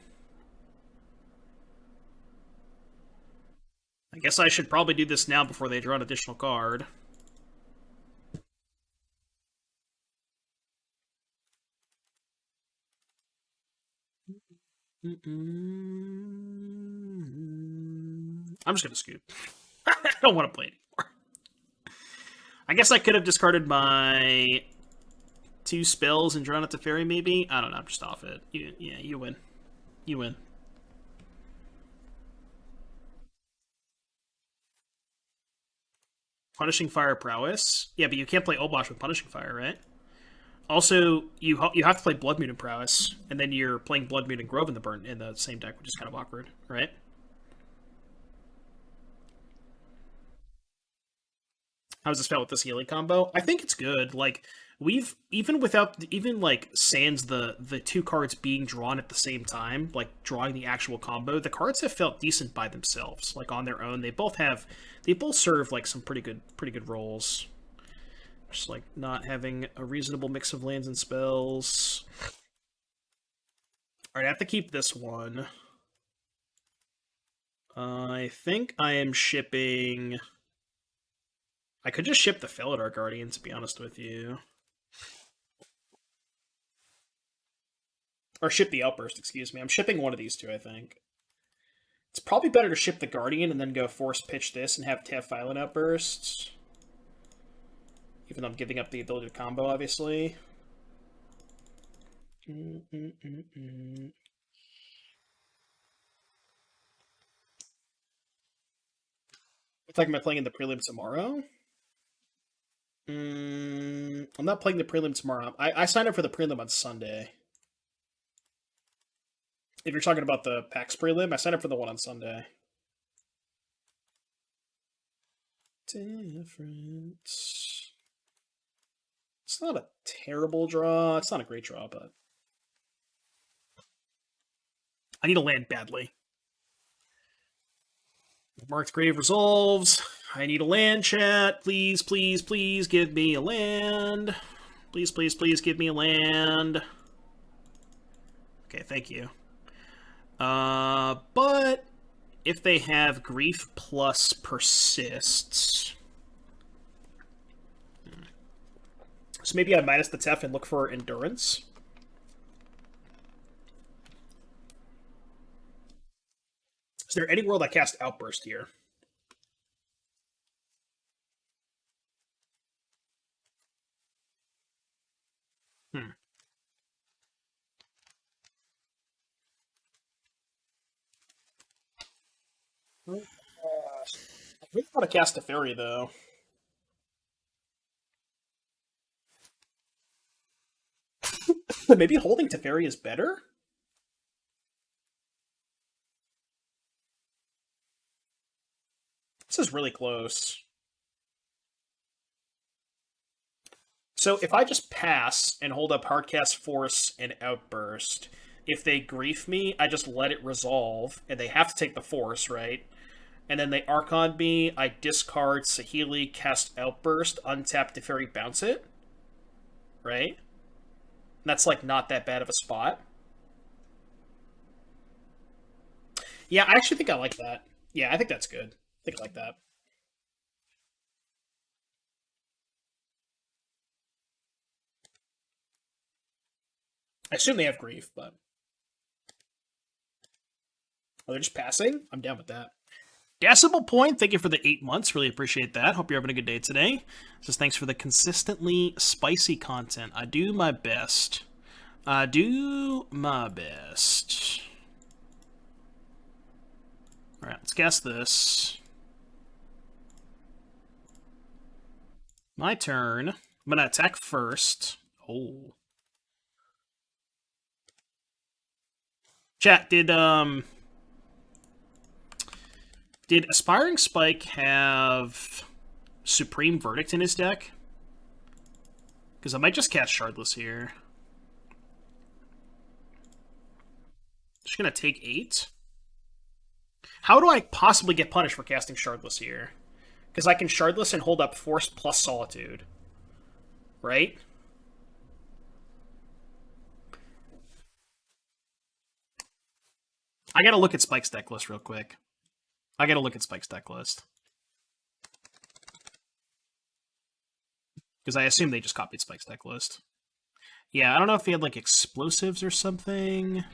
B: I guess I should probably do this now before they draw an additional card. I'm just gonna scoop. I don't want to play anymore. I guess I could have discarded my 2 spells and drawn it to Fairy, maybe? I don't know, I'm just off it. Yeah, you win. You win. Punishing Fire Prowess? Yeah, but you can't play Obosh with Punishing Fire, right? Also, you have to play Blood Moon and Prowess, and then you're playing Blood Moon and Grove in the same deck, which is kind of awkward, right? How's this felt with this healing combo? I think it's good. Like, we've even like sans the 2 cards being drawn at the same time, like drawing the actual combo, the cards have felt decent by themselves. Like on their own, they both serve like some pretty good roles. Just like not having a reasonable mix of lands and spells. Alright, I have to keep this one. I think I am shipping. I could just ship the Felidar Guardian, to be honest with you. Or ship the Outburst, excuse me. I'm shipping one of these 2, I think. It's probably better to ship the Guardian and then go force pitch this and have Violent Outbursts. Even though I'm giving up the ability to combo, obviously. What deck am I playing in the prelim tomorrow? I'm not playing the prelim tomorrow. I signed up for the prelim on Sunday. If you're talking about the PAX prelim, I signed up for the one on Sunday. Difference. It's not a terrible draw. It's not a great draw, but I need a land badly. Marked Grave resolves. I need a land, chat. Please, please, please give me a land. Please, please, please give me a land. Okay, thank you. But if they have Grief plus Persists... So maybe I minus the Tef and look for Endurance. Is there any world I cast Outburst here? I really want to cast a Fairy, though. Maybe holding Teferi is better? This is really close. So if I just pass and hold up Hardcast Force and Outburst, if they grief me, I just let it resolve, and they have to take the Force, right? And then they Archon me, I discard Saheeli, cast Outburst, untap Teferi, bounce it? Right? That's like not that bad of a spot. Yeah, I actually think I like that. Yeah, I think that's good. I think I like that. I assume they have grief, but... Oh, they're just passing? I'm down with that. Decimal Point, thank you for the 8 months. Really appreciate that. Hope you're having a good day today. Just thanks for the consistently spicy content. I do my best. I do my best. Alright, let's guess this. My turn. I'm gonna attack first. Oh. Chat, did Aspiring Spike have Supreme Verdict in his deck? Because I might just cast Shardless here. Just gonna take 8. How do I possibly get punished for casting Shardless here? Because I can Shardless and hold up Force plus Solitude. Right? I gotta look at Spike's deck list real quick. Because I assume they just copied Spike's deck list. Yeah, I don't know if he had, like, explosives or something.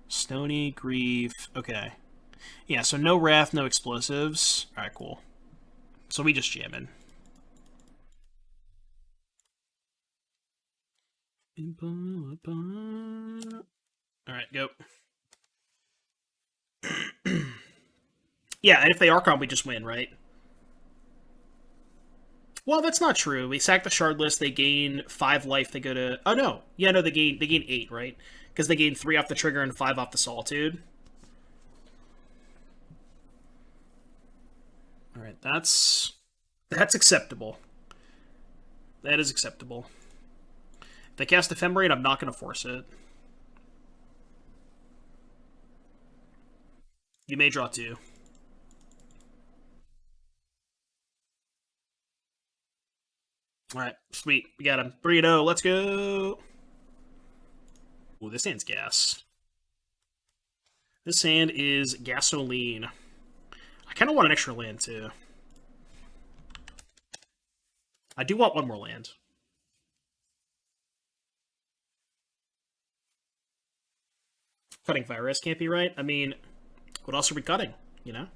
B: Stony, Grief. Okay. Yeah, so no Wrath, no explosives. Alright, cool. So we just jamming. Alright, go. Yeah, and if they Archon, we just win, right? Well, that's not true. We sack the Shardless, they gain 5 life, they go to... Oh, no. Yeah, no, they gain 8, right? Because they gain 3 off the trigger and 5 off the Solitude. Alright, that's acceptable. That is acceptable. If they cast Ephemerate, I'm not going to force it. You may draw 2. Alright, sweet. We got him. 3-0, let's go! Ooh, this hand's gas. This hand is gasoline. I kind of want an extra land, too. I do want one more land. Cutting Virus can't be right. I mean, what else are we cutting, you know?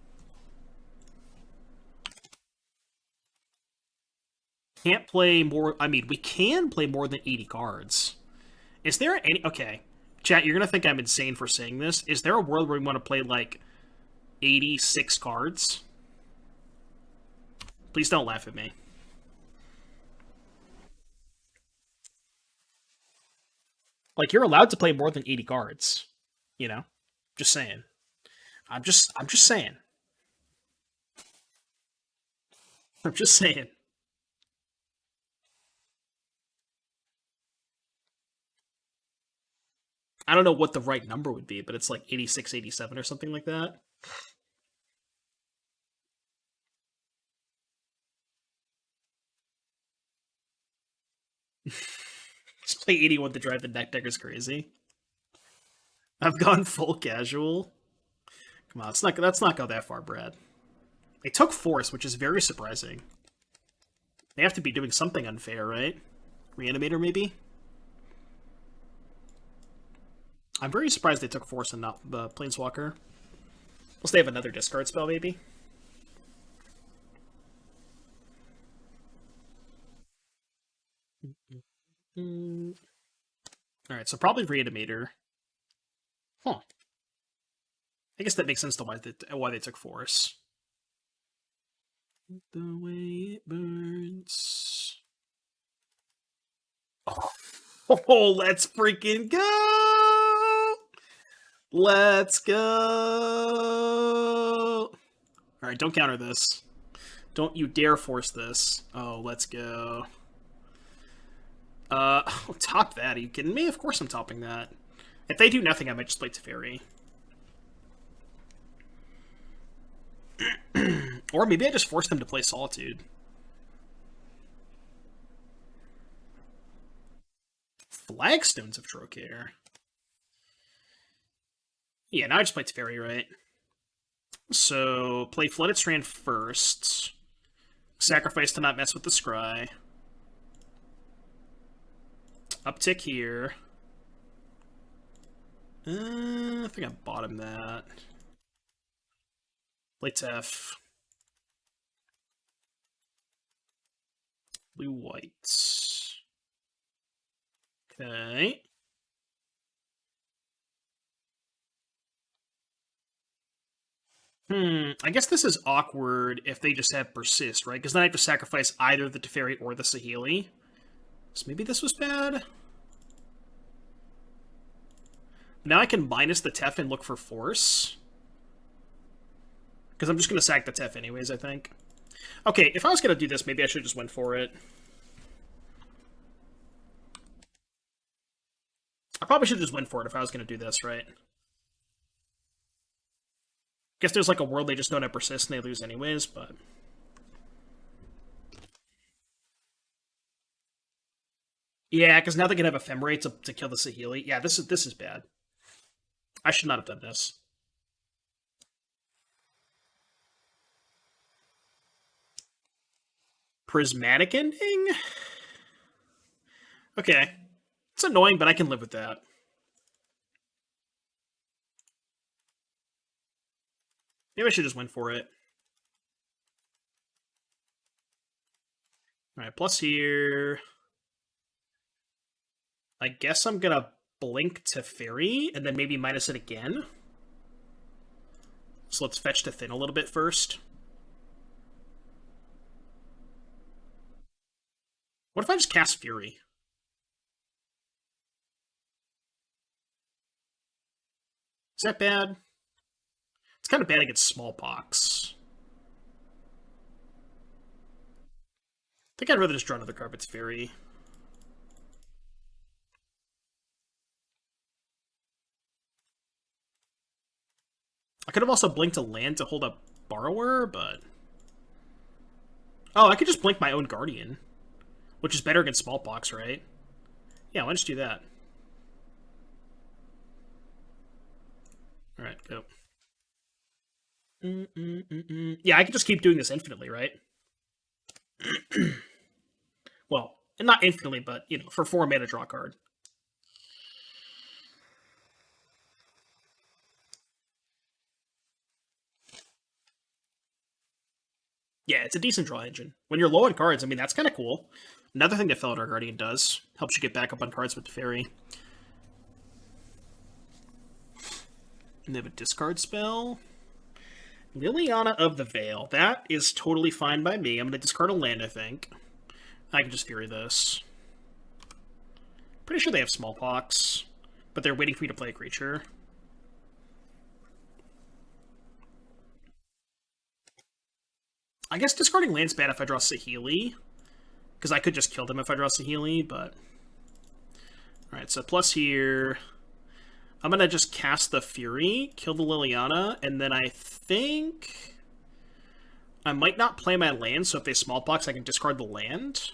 B: Can't play more... I mean, we can play more than 80 cards. Is there any... Okay. Chat, you're going to think I'm insane for saying this. Is there a world where we want to play, like, 86 cards? Please don't laugh at me. Like, you're allowed to play more than 80 cards. You know? Just saying. I'm just saying. I'm just saying. I don't know what the right number would be, but it's like 86, 87 or something like that. Just play 81 to drive the deck deckers crazy. I've gone full casual. Come on, let's not go that far, Brad. They took Force, which is very surprising. They have to be doing something unfair, right? Reanimator, maybe? I'm very surprised they took Force and not the Planeswalker. Unless they have another discard spell, maybe? Alright, so probably Reanimator. Huh. I guess that makes sense to why they took Force. The way it burns. Oh, let's freaking go! Let's go! Alright, don't counter this. Don't you dare force this. Oh, let's go. Top that. Are you kidding me? Of course I'm topping that. If they do nothing, I might just play Teferi. Or maybe I just force them to play Solitude. Flagstones of Trocare. Yeah, now I just play Teferi, right? So, play Flooded Strand first. Sacrifice to not mess with the Scry. Uptick here. I think I bottom that. Play Tef. Blue whites. Okay. I guess this is awkward if they just have Persist, right? Because then I have to sacrifice either the Teferi or the SAHEELI. So maybe this was bad? Now I can minus the Tef and look for Force. Because I'm just going to sack the Tef anyways, I think. Okay, if I was going to do this, maybe I should just went for it. I probably should just went for it if I was going to do this, right? Guess there's like a world they just don't have persist and they lose anyways, but... Yeah, because now they can have Ephemerate to kill the Saheeli. Yeah, this is bad. I should not have done this. Prismatic ending? Okay. It's annoying, but I can live with that. Maybe I should just went for it. Alright, plus here... I guess I'm gonna blink to Fairy, and then maybe minus it again. So let's fetch to Thin a little bit first. What if I just cast Fury? Is that bad? It's kind of bad against Smallpox. I think I'd rather just draw another Carpet's Fury. I could have also blinked a land to hold up Borrower, but... Oh, I could just blink my own Guardian. Which is better against Smallpox, right? Yeah, why don't you do that? Alright, go. Yeah, I could just keep doing this infinitely, right? Well, not infinitely, but, you know, for 4 mana, draw a card. Yeah, it's a decent draw engine. When you're low on cards, I mean, that's kind of cool. Another thing that Felidar Guardian does, helps you get back up on cards with the Fairy. And they have a discard spell. Liliana of the Veil. That is totally fine by me. I'm going to discard a land, I think. I can just Fury this. Pretty sure they have Smallpox, but they're waiting for me to play a creature. I guess discarding land's bad if I draw Saheeli, because I could just kill them if I draw Saheeli, but... Alright, so plus here... I'm going to just cast the Fury, kill the Liliana, and then I think... I might not play my land, so if they Smallpox, I can discard the land.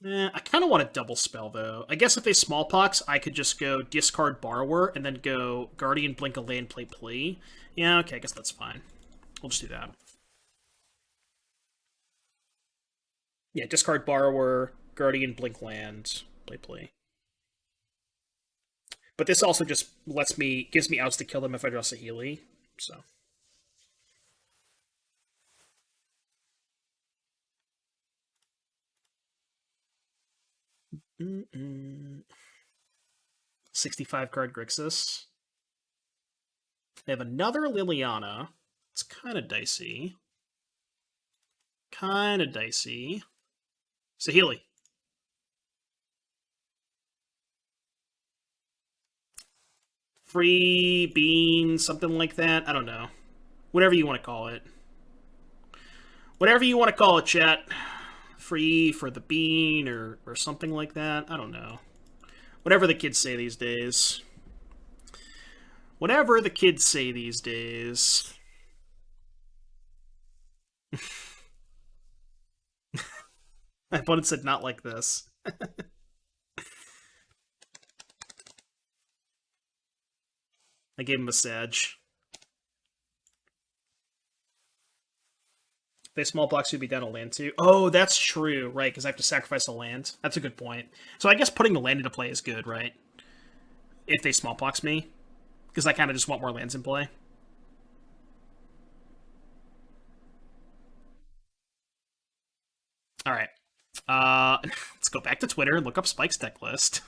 B: I kind of want a double spell, though. I guess if they Smallpox, I could just go discard Borrower, and then go Guardian, blink a land, play Plea. Yeah, okay, I guess that's fine. We'll just do that. Yeah, discard Borrower, Guardian, blink land, play Plea. But this also just gives me outs to kill them if I draw Saheeli, so... Mm-mm. 65 card Grixis. They have another Liliana. It's kind of dicey. Kind of dicey. Saheeli. Free bean, something like that. I don't know. Whatever you want to call it. Whatever you want to call it, chat. Free for the bean or something like that. I don't know. Whatever the kids say these days. Whatever the kids say these days. My opponent said not like this. I gave him a Sag. They Smallpox would be down a land too. Oh, that's true, right, because I have to sacrifice a land. That's a good point. So I guess putting the land into play is good, right? If they Smallpox me. Because I kind of just want more lands in play. Alright. Let's go back to Twitter, look up Spike's deck list.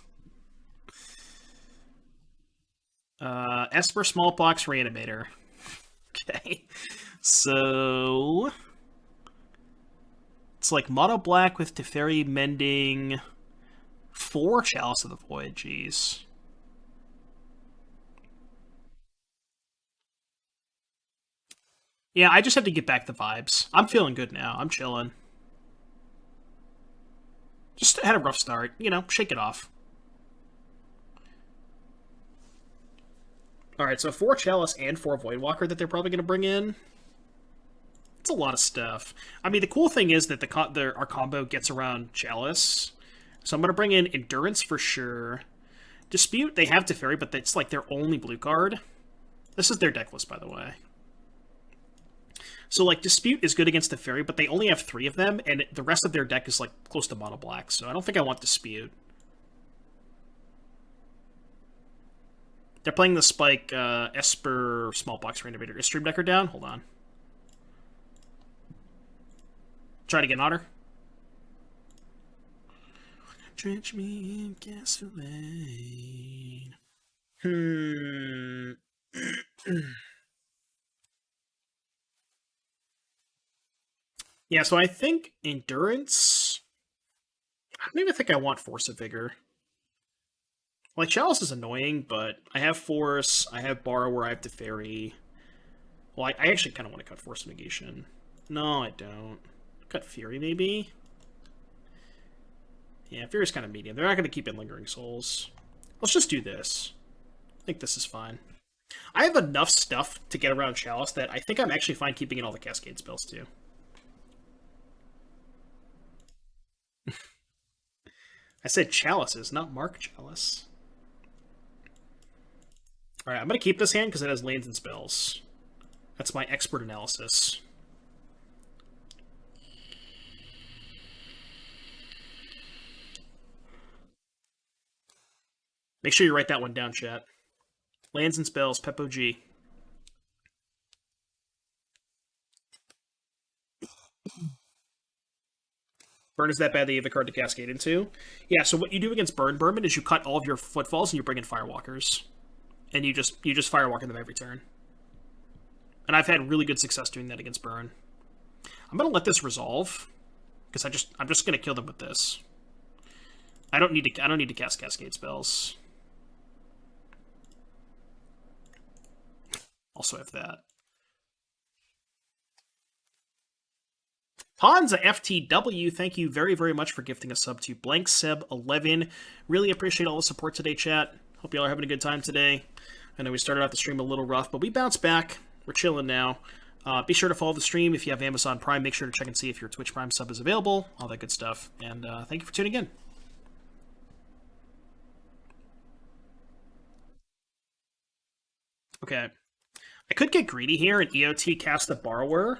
B: Esper Smallpox Reanimator. Okay. So... It's like mono black with Teferi Mending, 4 Chalice of the Void, jeez. Yeah, I just have to get back the vibes. I'm feeling good now. I'm chilling. Just had a rough start. You know, shake it off. Alright, so 4 Chalice and 4 Voidwalker that they're probably going to bring in. It's a lot of stuff. I mean, the cool thing is that our combo gets around Chalice. So I'm going to bring in Endurance for sure. Dispute, they have Teferi, but it's like their only blue card. This is their deck list, by the way. So, like, Dispute is good against Teferi, but they only have 3 of them, and the rest of their deck is, like, close to mono black, so I don't think I want Dispute. They're playing the Spike Esper Smallbox Renovator. Is Stream Decker down? Hold on. Try to get an otter. Drench me in gasoline. Yeah, so I think Endurance... I don't even think I want Force of Vigor. Like, Chalice is annoying, but I have Force, I have Borrower, I have Teferi. Well, I actually kind of want to cut Force Negation. No, I don't. Cut Fury, maybe? Yeah, Fury's kind of medium. They're not going to keep in Lingering Souls. Let's just do this. I think this is fine. I have enough stuff to get around Chalice that I think I'm actually fine keeping in all the Cascade spells, too. I said Chalices, not Mark Chalice. Alright, I'm going to keep this hand because it has lands and spells. That's my expert analysis. Make sure you write that one down, chat. Lands and spells, Peppo G. Burn is that bad that you have a card to Cascade into? Yeah, so what you do against Burn Berman is you cut all of your Footfalls and you bring in Firewalkers. And you just Firewalk them every turn. And I've had really good success doing that against Burn. I'm gonna let this resolve. Because I'm just gonna kill them with this. I don't need to cast Cascade spells. Also have that. Ponza FTW, thank you very, very much for gifting a sub to Blank Seb 11. Really appreciate all the support today, chat. Hope y'all are having a good time today. I know we started out the stream a little rough, but we bounced back. We're chilling now. Be sure to follow the stream. If you have Amazon Prime, make sure to check and see if your Twitch Prime sub is available. All that good stuff. And thank you for tuning in. Okay. I could get greedy here and EOT cast the Borrower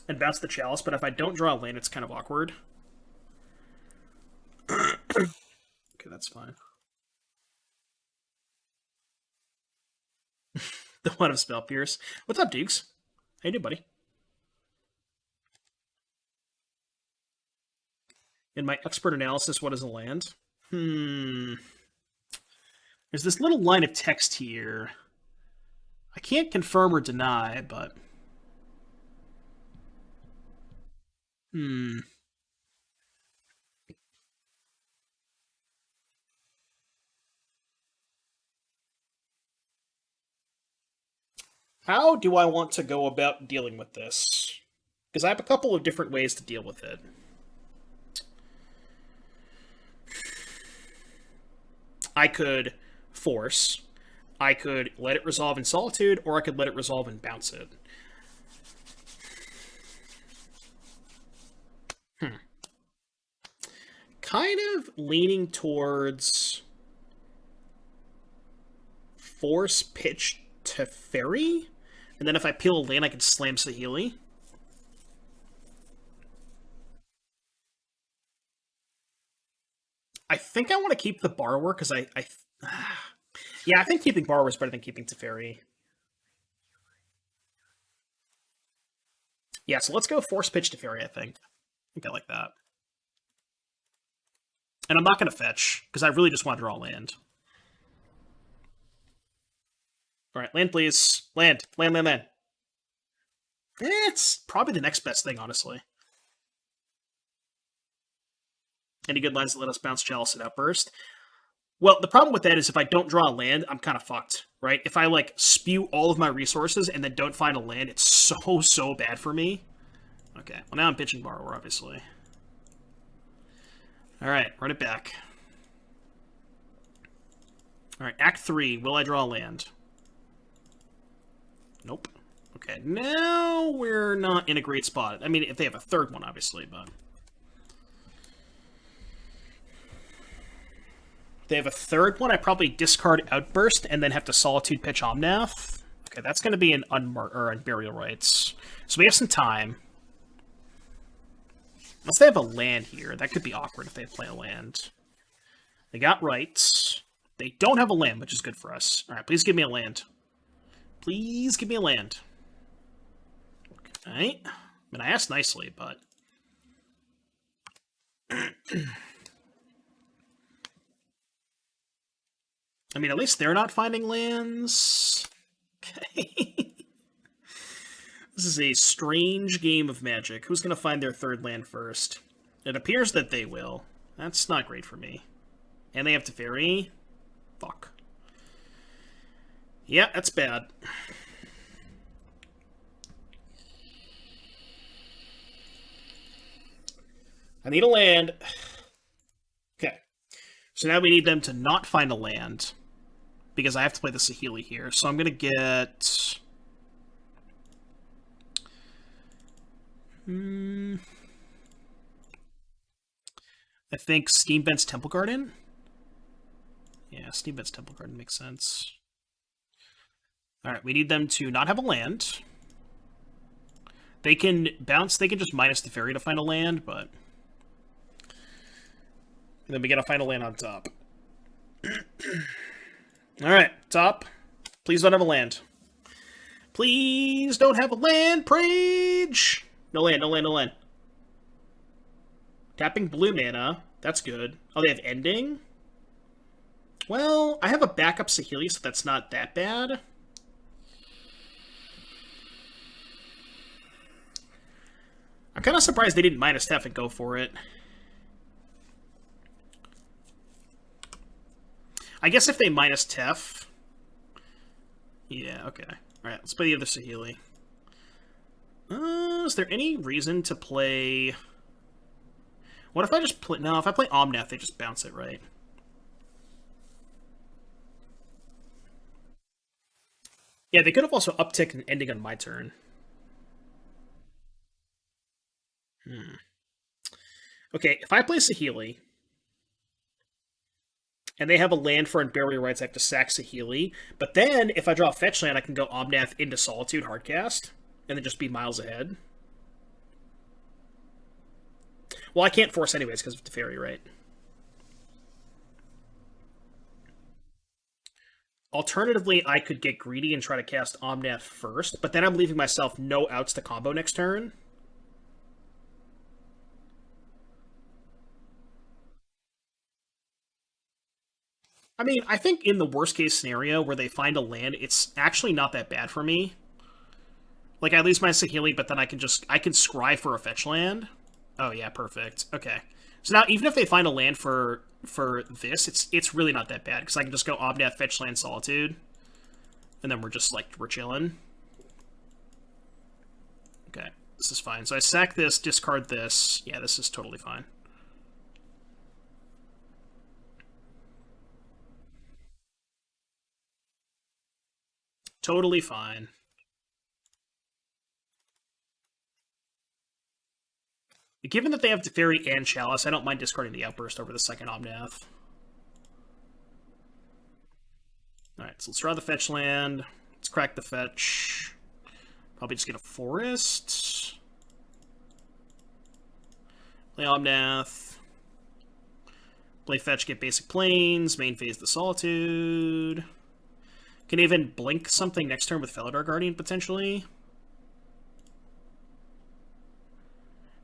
B: and bounce the Chalice, but if I don't draw a land, it's kind of awkward. Okay, that's fine. The one of Spell Pierce. What's up, Dukes? How you doing, buddy? In my expert analysis, what is a land? There's this little line of text here. I can't confirm or deny, but... How do I want to go about dealing with this? Because I have a couple of different ways to deal with it. I could force. I could let it resolve in Solitude, or I could let it resolve and bounce it. Kind of leaning towards force pitch Teferi, and then if I peel a land, I can slam SAHEELI. I think I want to keep the Borrower because yeah, I think keeping Borrower is better than keeping Teferi. Yeah, so let's go force pitch Teferi, I think. I think I like that. And I'm not going to fetch, because I really just want to draw land. Alright, land please. Land. Land, land, land. It's probably the next best thing, honestly. Any good lines that let us bounce Chalice and Outburst? Well, the problem with that is if I don't draw a land, I'm kind of fucked, right? If I, like, spew all of my resources and then don't find a land, it's so bad for me. Okay, well, now I'm pitching Borrower, obviously. Alright, run it back. Alright, Act 3. Will I draw a land? Nope. Okay, now we're not in a great spot. I mean, if they have a third one, obviously, but... If they have a third one, I probably discard Outburst and then have to Solitude pitch Omnath. Okay, that's going to be an Burial Rites. So we have some time. Unless they have a land here. That could be awkward if they play a land. They got rights. They don't have a land, which is good for us. Alright, please give me a land. Please give me a land. Okay. I mean, I asked nicely, but... I mean, at least they're not finding lands. Okay. This is a strange game of Magic. Who's going to find their third land first? It appears that they will. That's not great for me. And they have Teferi? Fuck. Yeah, that's bad. I need a land. Okay. So now we need them to not find a land. Because I have to play the SAHEELI here. So I'm going to get... I think Steamvent's Temple Garden? Yeah, Steamvent's Temple Garden makes sense. Alright, we need them to not have a land. They can bounce, they can just minus the fairy to find a land, but... And then we gotta find a land on top. Alright, top. Please don't have a land. Please don't have a land, Prage! No land, no land, no land. Tapping blue mana. That's good. Oh, they have ending? Well, I have a backup SAHEELI, so that's not that bad. I'm kind of surprised they didn't minus Tef and go for it. I guess if they minus Tef... Yeah, okay. Alright, let's play the other SAHEELI. Is there any reason to play... What if I just play... No, if I play Omnath, they just bounce it, right? Yeah, they could have also upticked an ending on my turn. Okay, if I play SAHEELI, and they have a land for Burial Rites, I have to sack SAHEELI, but then, if I draw a fetch land, I can go Omnath into Solitude, hardcast, and then just be miles ahead. Well, I can't force anyways, because of Teferi, right? Alternatively, I could get greedy and try to cast Omnath first, but then I'm leaving myself no outs to combo next turn. I mean, I think in the worst case scenario where they find a land, it's actually not that bad for me. Like, I lose my SAHEELI, but then I can scry for a fetch land. Oh yeah, perfect. Okay. So now, even if they find a land for this, it's really not that bad, because I can just go Omnath, fetch land, Solitude, and then we're just, like, we're chilling. Okay, this is fine. So I sack this, discard this. Yeah, this is totally fine. Totally fine. Given that they have Teferi and Chalice, I don't mind discarding the Outburst over the second Omnath. Alright, so let's draw the fetch land. Let's crack the fetch. Probably just get a Forest. Play Omnath. Play fetch, get basic planes. Main phase the Solitude. Can even blink something next turn with Felidar Guardian, potentially.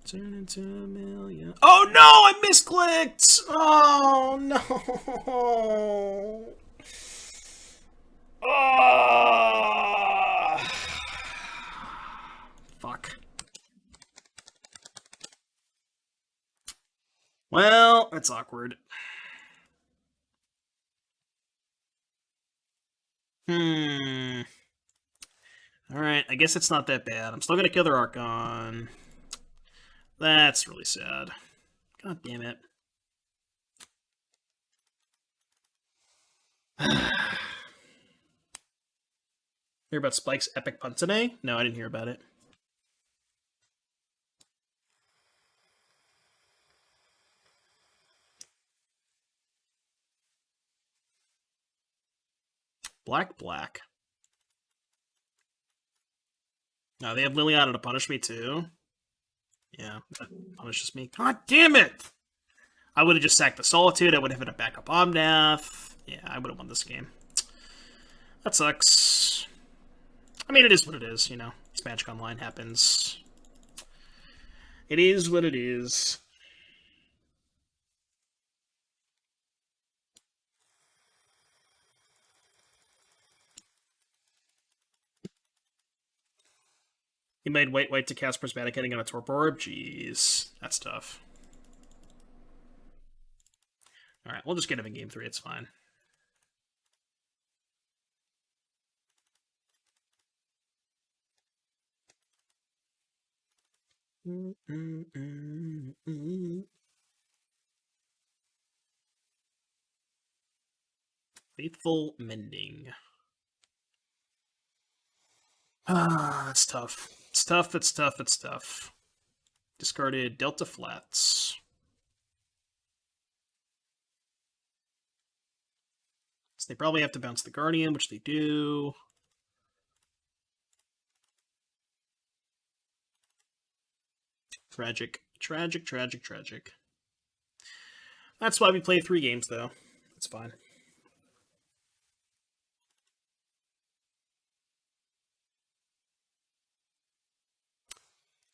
B: Turn into a million. Oh no! I misclicked! Oh no! Oh! Fuck. Well, that's awkward. Alright, I guess it's not that bad. I'm still gonna kill their Archon. That's really sad. God damn it. Hear about Spike's epic punt today? No, I didn't hear about it. Black. No, they have Liliana to punish me too. Yeah, that punishes me. God damn it! I would have just sacked the Solitude. I would have had a backup Omnath. Yeah, I would have won this game. That sucks. I mean, it is what it is, you know. This Magic Online happens. It is what it is. He made white to cast Prismatic hitting on a Torpor Orb? Jeez. That's tough. Alright, we'll just get him in game 3. It's fine. Faithful Mending. Ah, that's tough. It's tough. Discarded Delta Flats. So they probably have to bounce the Guardian, which they do. Tragic. That's why we play 3 games, though. It's fine.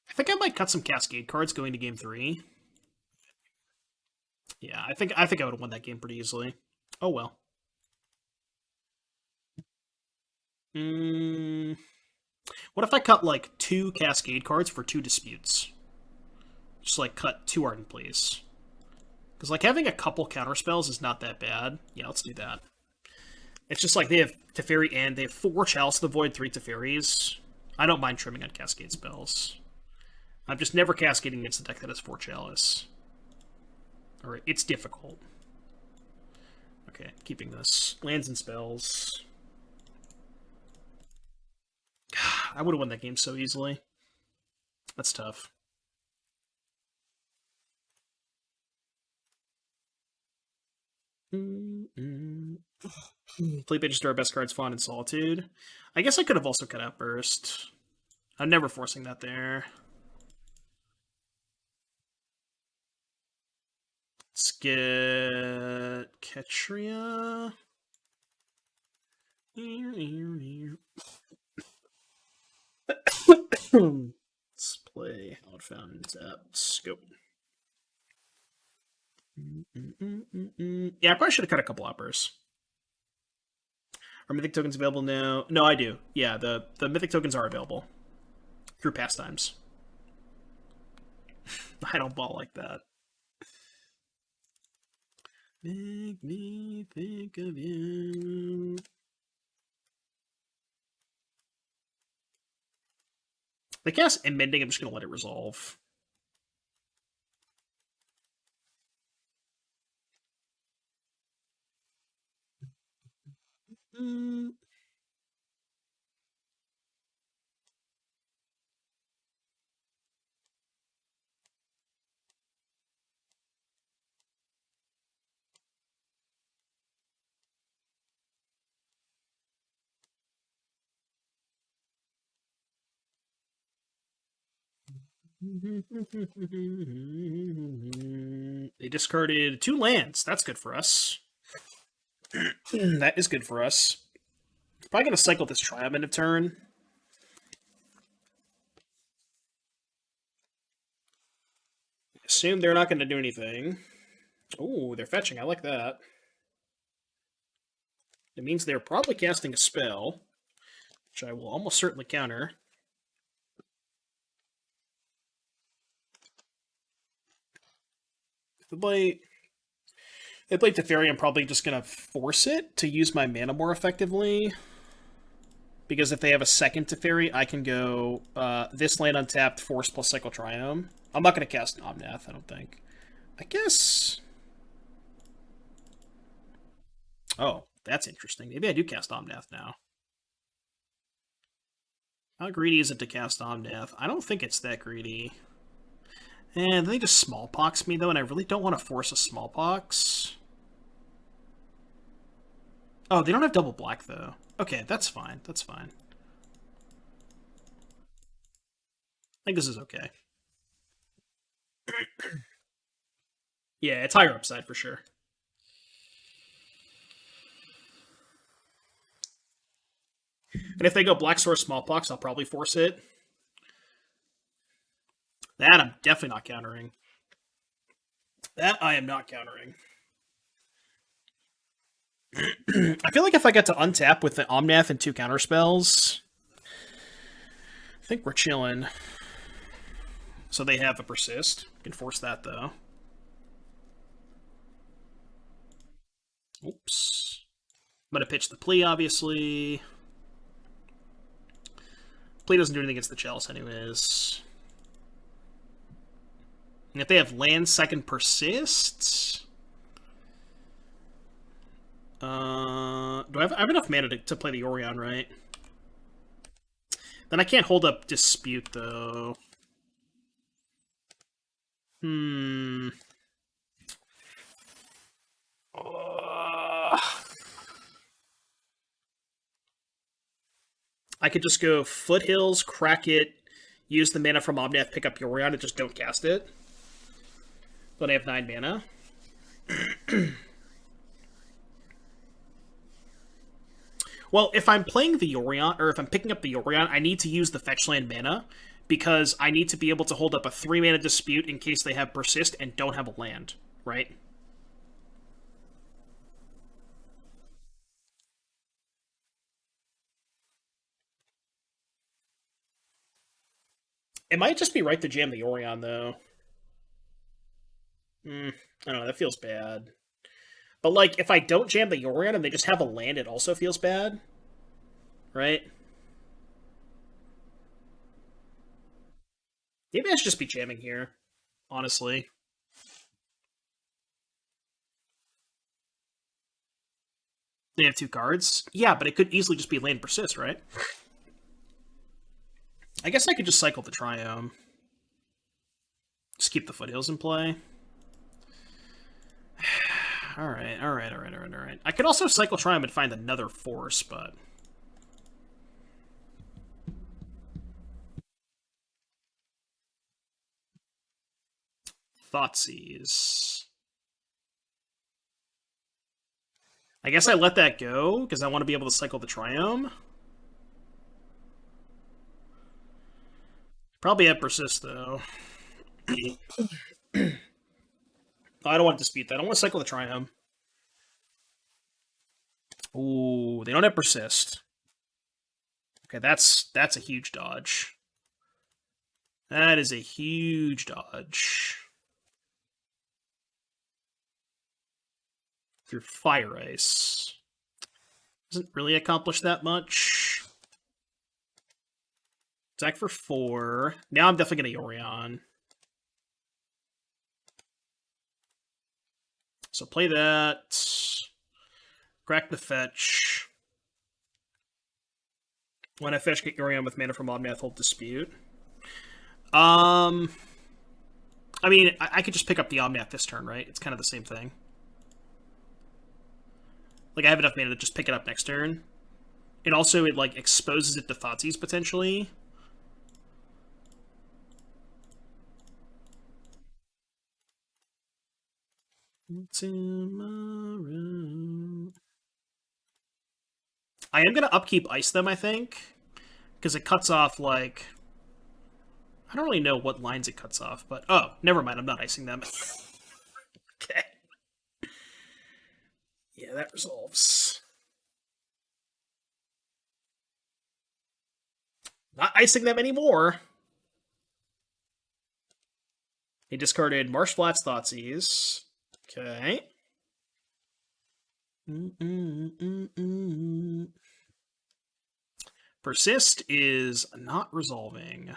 B: I think I might cut some Cascade cards going to game 3. Yeah, I think I would have won that game pretty easily. Oh well. What if I cut like 2 Cascade cards for 2 disputes? Just like cut 2 Ardent Plays. Because like having a couple counterspells is not that bad. Yeah, let's do that. It's just like they have Teferi and they have 4 Chalice of the Void, 3 Teferis. I don't mind trimming on Cascade spells. I'm just never cascading against a deck that has 4 Chalice. Alright, it's difficult. Okay, keeping this. Lands and spells. I would have won that game so easily. That's tough. Fleet Pages to our best cards, Fawn and Solitude. I guess I could have also cut out Burst. I'm never forcing that there. Let's get Ketria. Let's play Hallowed Fountain tapped. Go. Yeah, I probably should have cut a couple uppers. Are Mythic tokens available now? No, I do. Yeah, the Mythic tokens are available through pastimes. I don't ball like that. Make me think of you. The cast and mending, I'm just gonna let it resolve. They discarded 2 lands. That's good for us. That is good for us. Probably gonna cycle this Triumph in a turn. Assume they're not gonna do anything. Oh, they're fetching. I like that. It means they're probably casting a spell, which I will almost certainly counter. They play Teferi, I'm probably just going to force it to use my mana more effectively. Because if they have a second Teferi, I can go this land untapped, force plus Cycle Triome. I'm not going to cast Omnath, I don't think. I guess... Oh, that's interesting. Maybe I do cast Omnath now. How greedy is it to cast Omnath? I don't think it's that greedy. And they just Smallpox me, though, and I really don't want to force a Smallpox. Oh, they don't have double black, though. Okay, that's fine. That's fine. I think this is okay. Yeah, it's higher upside for sure. And if they go Black Source Smallpox, I'll probably force it. That I'm definitely not countering. That I am not countering. I feel like if I get to untap with the Omnath and 2 counterspells, I think we're chilling. So they have a Persist. Can force that, though. Oops. I'm going to pitch the Plea, obviously. Plea doesn't do anything against the Chalice anyways. And if they have land second Persist... do I have enough mana to play the Yorion, right? Then I can't hold up Dispute, though. I could just go Foothills, crack it, use the mana from Omnath, pick up Yorion, and just don't cast it. But I have 9 mana. Well, if I'm playing the Yorion, or if I'm picking up the Yorion, I need to use the fetch land mana, because I need to be able to hold up a 3-mana Dispute in case they have Persist and don't have a land, right? It might just be right to jam the Yorion, though. I don't know, that feels bad. But, like, if I don't jam the Yorion and they just have a land, it also feels bad. Right? Maybe I should just be jamming here, honestly. They have 2 cards? Yeah, but it could easily just be land Persist, right? I guess I could just cycle the Triome. Just keep the Foothills in play. Alright. I could also cycle Triumph and find another force, but... Thoughtseize. I guess I let that go, because I want to be able to cycle the Triumph. Probably have Persist, though. I don't want to dispute that. I don't want to cycle the Triumph. Ooh, they don't have Persist. Okay, that's a huge dodge. That is a huge dodge. Through Fire Ice. Doesn't really accomplish that much. Attack for 4. Now I'm definitely going to Yorion. So play that. Crack the fetch. When I fetch, get Yorion with mana from Omnath, hold Dispute. I mean, I could just pick up the Omnath this turn, right? It's kind of the same thing. Like, I have enough mana to just pick it up next turn. And also, it, like, exposes it to Thoughtseize, potentially. Tomorrow. I am going to upkeep Ice them, I think. Because it cuts off, like... I don't really know what lines it cuts off, but... Oh, never mind, I'm not icing them. Okay. Yeah, that resolves. Not icing them anymore. He discarded Marsh-Flat's Thoughtseize. Okay. Persist is not resolving.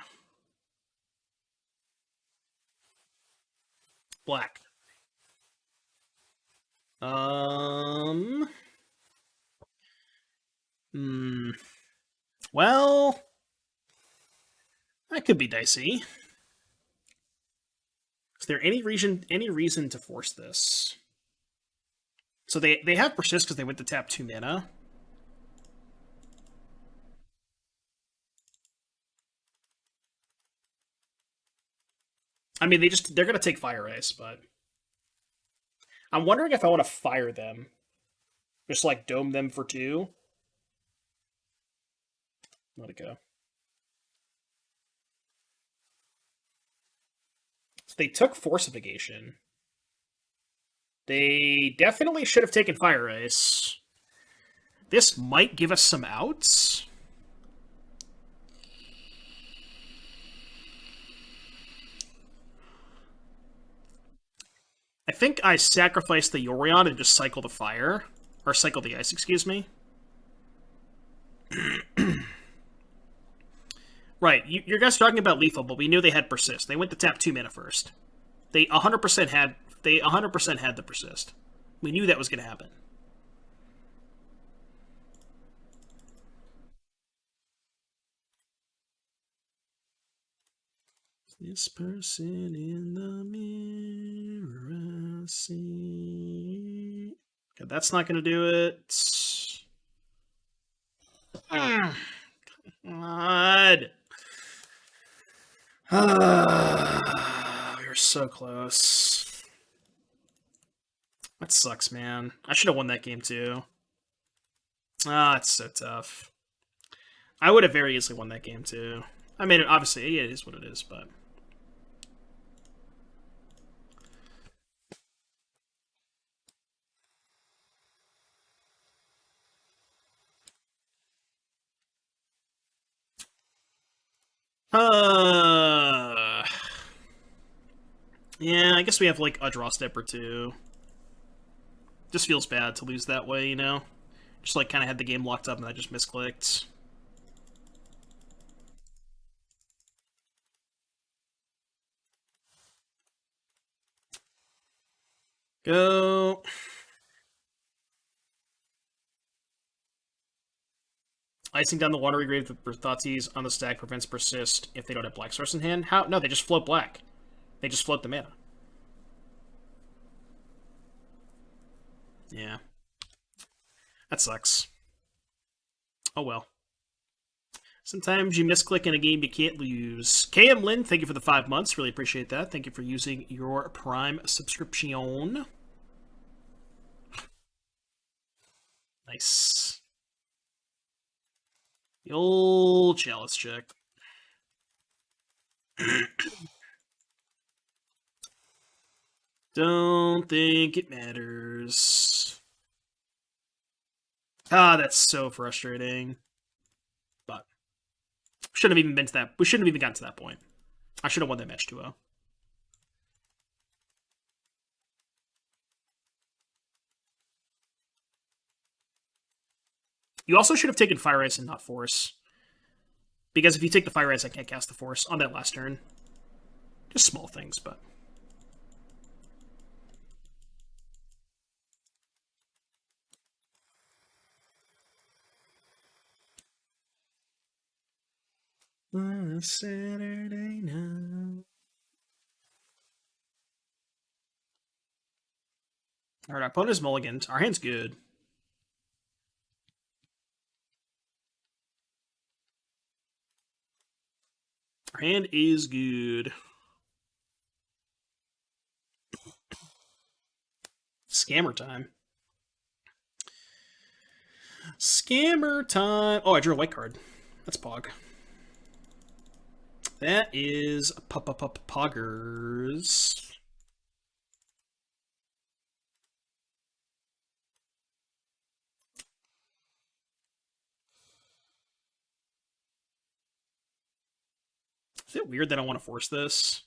B: Black. Well, that could be dicey. Is there any reason to force this? So they have persist because they went to tap 2 mana. I mean, they're gonna take Fire Ice, but I'm wondering if I want to fire them, just like dome them for 2. Let it go. So they took Forcification. They definitely should have taken Fire Ice. This might give us some outs. I think I sacrifice the Yorion and just cycle the fire. Or cycle the ice, excuse me. Right, you guys are talking about lethal, but we knew they had persist. They went to tap 2 mana first. They 100% had the persist. We knew that was going to happen. This person in the mirror I see. Okay, that's not going to do it. God. We're so close. That sucks, man. I should have won that game too. It's so tough. I would have very easily won that game too. I mean, obviously, it is what it is, but... Yeah, I guess we have, like, a draw step or 2. Just feels bad to lose that way, you know? Just, like, kind of had the game locked up and I just misclicked. Go. Icing down the watery grave with Thoughtseize on the stack prevents persist if they don't have black source in hand. How? No, they just float black. They just float the mana. Yeah. That sucks. Oh well. Sometimes you misclick in a game you can't lose. KM Lin, thank you for the 5 months. Really appreciate that. Thank you for using your Prime subscription. Nice. The old chalice check. Don't think it matters. That's so frustrating. But shouldn't have even been to that. We shouldn't have even gotten to that point. I should have won that match 2-0. You also should have taken Fire Ice and not Force. Because if you take the Fire Ice, I can't cast the Force on that last turn. Just small things, but... On a Saturday night. Alright, our opponent is mulligans. Our hand's good. Our hand is good. Scammer time. Scammer time. Oh, I drew a white card. That's Pog. That is Poggers. Is it weird that I want to force this?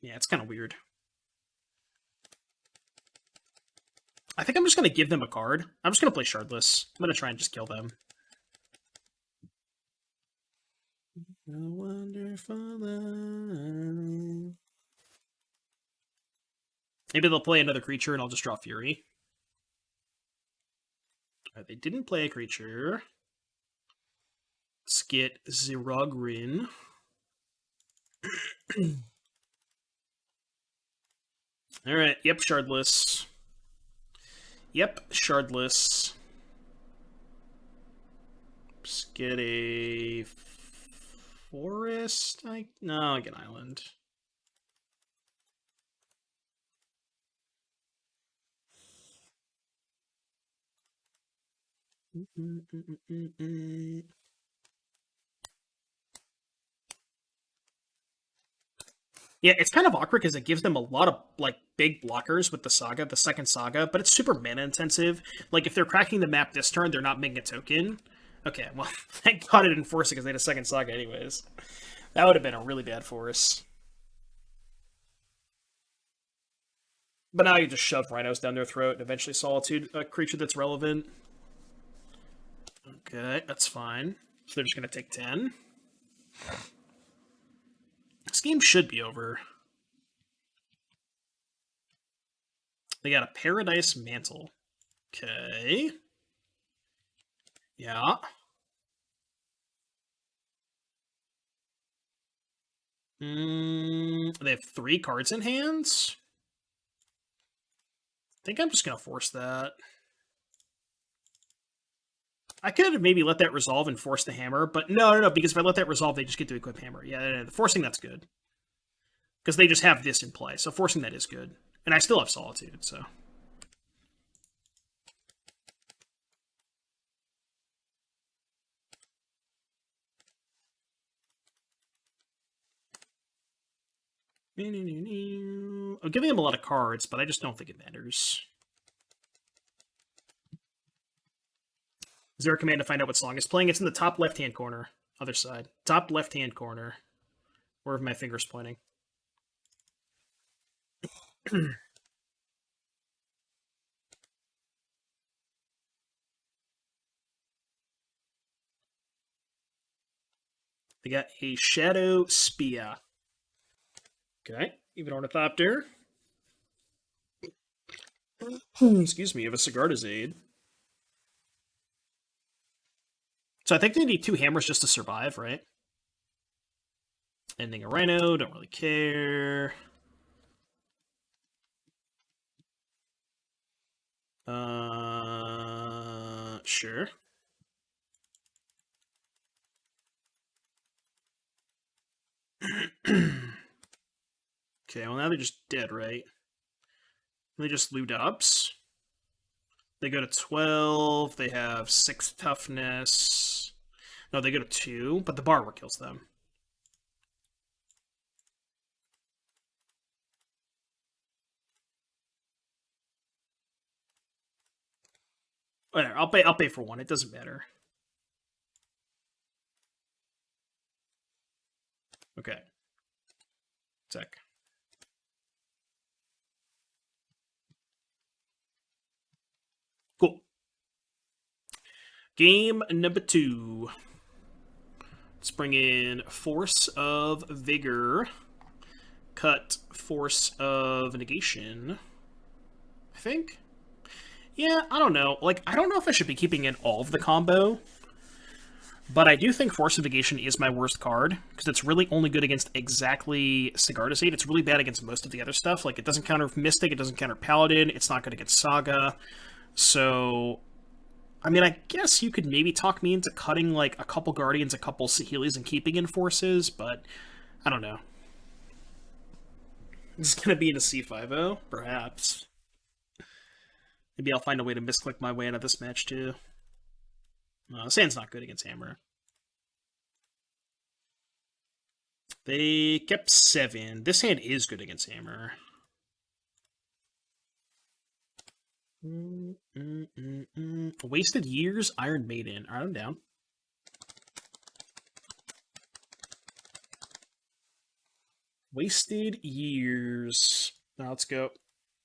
B: Yeah, it's kind of weird. I think I'm just going to give them a card. I'm just going to play Shardless. I'm going to try and just kill them. A wonderful life. Maybe they'll play another creature and I'll just draw Fury. Right, they didn't play a creature. Let's get Zerogrin. Alright, yep, Shardless. Yep, Shardless. Let's get a forest. No, I get an island. Yeah, it's kind of awkward because it gives them a lot of like big blockers with the saga, the second saga, but it's super mana intensive. Like if they're cracking the map this turn, they're not making a token. Okay, well, thank God it didn't force it because they had a second saga anyways. That would have been a really bad force. But now you just shove Rhinos down their throat and eventually Solitude, a creature that's relevant. Okay, that's fine. So they're just going to take 10. This game should be over. They got a Paradise Mantle. Okay. Yeah. They have 3 cards in hands? I think I'm just going to force that. I could have maybe let that resolve and force the hammer, but no, because if I let that resolve, they just get to equip hammer. Yeah, forcing that's good. Because they just have this in play, so forcing that is good. And I still have Solitude, so... I'm giving them a lot of cards, but I just don't think it matters. Is there a command to find out what song is playing? It's in the top left-hand corner. Other side. Top left-hand corner. Wherever my finger's pointing. They got a Shadow Spear. Okay, even Ornithopter. Excuse me, you have a Sigardazade. So I think they need 2 hammers just to survive, right? Ending a Rhino, don't really care. Sure. Okay, well now they're just dead, right? They just loot ups. They go to 12. They have 6 toughness. No, they go to 2, but the Borrower kills them. Whatever, I'll pay for 1. It doesn't matter. Okay. Sec. Cool. Game number 2. Let's bring in Force of Vigor. Cut Force of Negation. I think. Yeah, I don't know. Like, I don't know if I should be keeping in all of the combo. But I do think Force of Negation is my worst card, because it's really only good against exactly Sigardazade. It's really bad against most of the other stuff. Like, it doesn't counter Mystic, it doesn't counter Paladin, it's not good against Saga. So, I mean, I guess you could maybe talk me into cutting, like, a couple Guardians, a couple SAHEELIs, and keeping in Forces, but I don't know. It's going to be in a C5-0? Perhaps. Maybe I'll find a way to misclick my way out of this match, too. Sand's not good against Hammer. They kept 7. This hand is good against Hammer. Wasted Years, Iron Maiden. Alright, I'm down. Wasted years. Now let's go.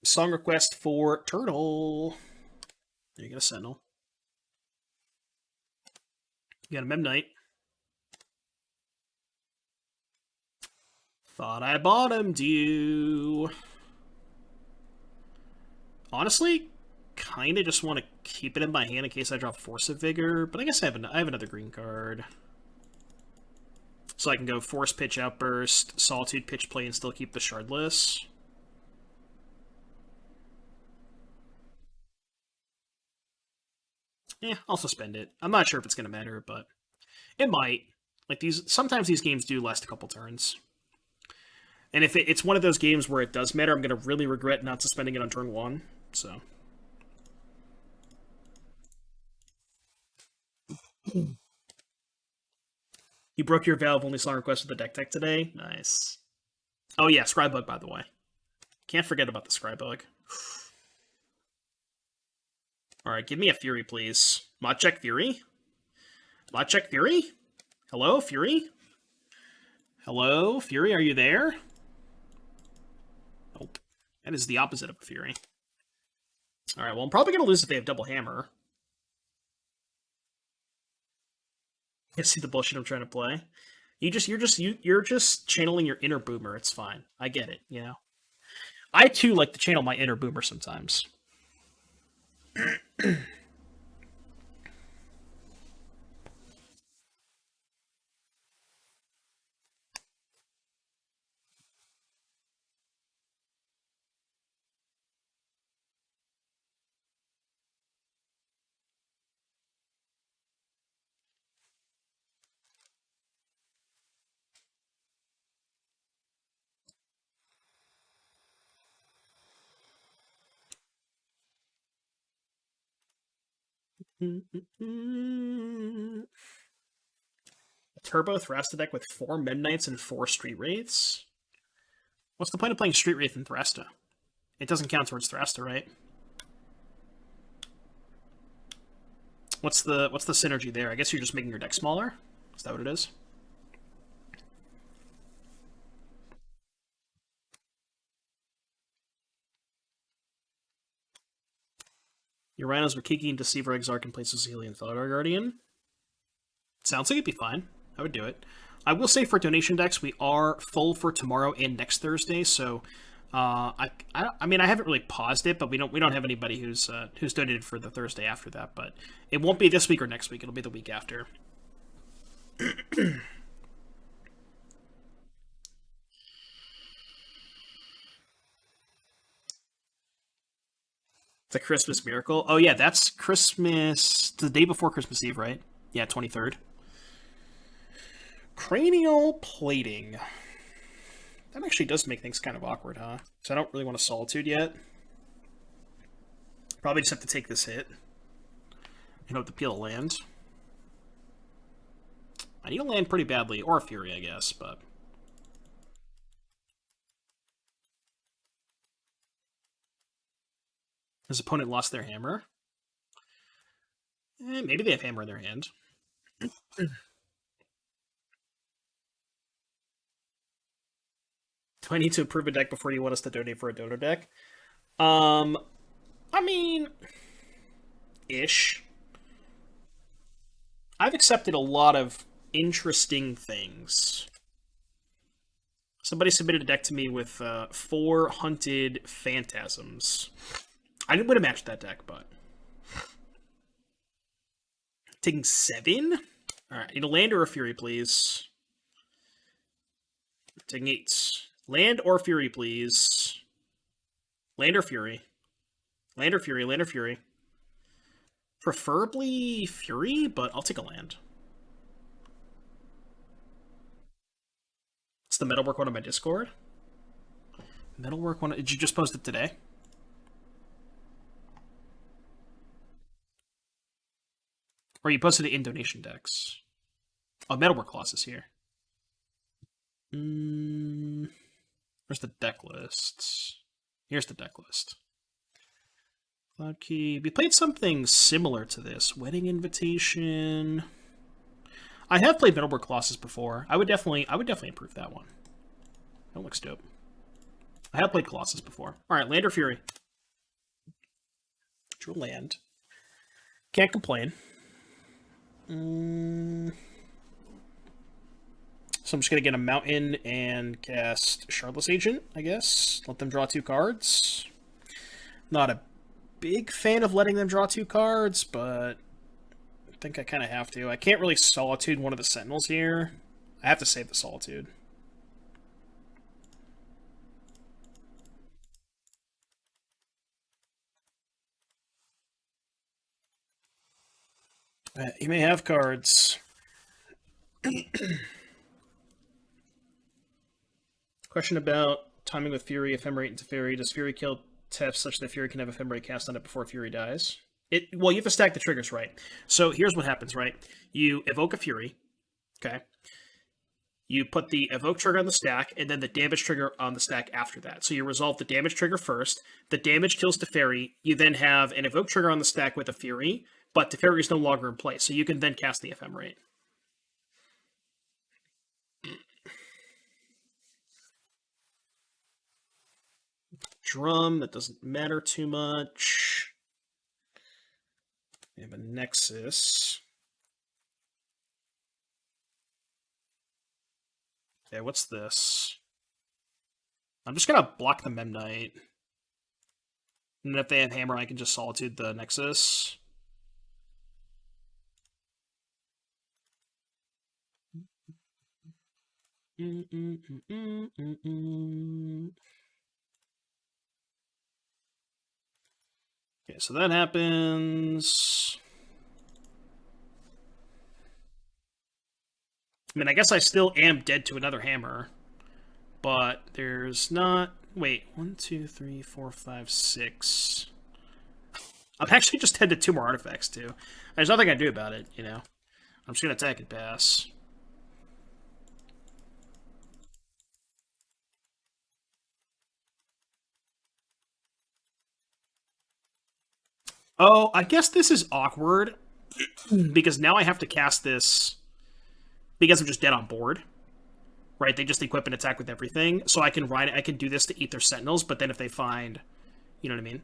B: Song request for Turtle. There you get a Sentinel. You got a Mem Knight. Thought I bottomed you. Honestly, kind of just want to keep it in my hand in case I drop Force of Vigor, but I guess I have another green card. So I can go Force Pitch Outburst, Solitude Pitch Play, and still keep the Shardless. I'll suspend it. I'm not sure if it's going to matter, but it might. Like sometimes these games do last a couple turns. And if it's one of those games where it does matter, I'm going to really regret not suspending it on turn 1, so... You broke your Valve only song request with the deck today? Nice. Oh yeah, Scrybug, by the way. Can't forget about the Scrybug. Alright, give me a Fury, please. Mod check Fury? Mod check Fury? Hello, Fury? Hello, Fury, are you there? Nope. That is the opposite of a Fury. Alright, well, I'm probably going to lose if they have double hammer. You see the bullshit I'm trying to play? You're just channeling your inner boomer. It's fine. I get it, you know? I, too, like to channel my inner boomer sometimes. A Turbo Thrasta deck with 4 Midnights and 4 Street Wraiths? What's the point of playing Street Wraith and Thrasta? It doesn't count towards Thrasta, right? What's the synergy there? I guess you're just making your deck smaller? Is that what it is? Your Rhinos were Kiki and Deceiver, Exarch, and place of SAHEELI and Felidar Guardian. Sounds like it'd be fine. I would do it. I will say for donation decks, we are full for tomorrow and next Thursday, so I mean I haven't really paused it, but we don't have anybody who's donated for the Thursday after that. But it won't be this week or next week. It'll be the week after. It's a Christmas miracle. Oh yeah, that's Christmas. The day before Christmas Eve, right? Yeah, 23rd. Cranial plating. That actually does make things kind of awkward, huh? So I don't really want a Solitude yet. Probably just have to take this hit. And hope to peel a land. I need a land pretty badly, or a Fury, I guess, but... His opponent lost their hammer. Maybe they have hammer in their hand. Do I need to approve a deck before you want us to donate for a donor deck? I mean... Ish. I've accepted a lot of interesting things. Somebody submitted a deck to me with 4 hunted phantasms. I didn't win a match with that deck, but... Taking 7? Alright, need a land or a Fury, please. Taking 8. Land or Fury, please. Land or Fury. Land or Fury, land or Fury. Preferably Fury, but I'll take a land. It's the Metalwork one on my Discord. Metalwork one... Did you just post it today? Or you posted it in donation decks. Oh, Metalwork Colossus is here. Where's the deck list? Here's the deck list. Cloud Key. We played something similar to this. Wedding Invitation. I have played Metalwork Colossus before. I would definitely improve that one. That looks dope. I have played Colossus before. Alright, land or Fury? Drew land. Can't complain. So I'm just going to get a Mountain and cast Shardless Agent, I guess. Let them draw 2 cards. Not a big fan of letting them draw 2 cards, but I think I kind of have to. I can't really Solitude one of the Sentinels here. I have to save the Solitude. You may have cards. Question about timing with Fury, Ephemerate into Fury. Does Fury kill Tef such that Fury can have Ephemerate cast on it before Fury dies? Well, you have to stack the triggers right. So here's what happens, right? You evoke a Fury, okay? You put the evoke trigger on the stack, and then the damage trigger on the stack after that. So you resolve the damage trigger first. The damage kills Teferi. You then have an evoke trigger on the stack with a Fury, but Teferi is no longer in place, so you can then cast the Ephemerate. Drum, that doesn't matter too much. We have a Nexus. Okay, what's this? I'm just gonna block the Memnite. And if they have Hammer, I can just Solitude the Nexus. Okay, so that happens. I mean, I guess I still am dead to another Hammer. But there's not... Wait, 1, 2, 3, 4, 5, 6. I'm actually just dead to 2 more artifacts, too. There's nothing I can do about it, you know. I'm just going to attack and pass. Oh, I guess this is awkward. Because now I have to cast this... Because I'm just dead on board. Right, they just equip and attack with everything. So I can do this to eat their Sentinels, but then if they find... You know what I mean?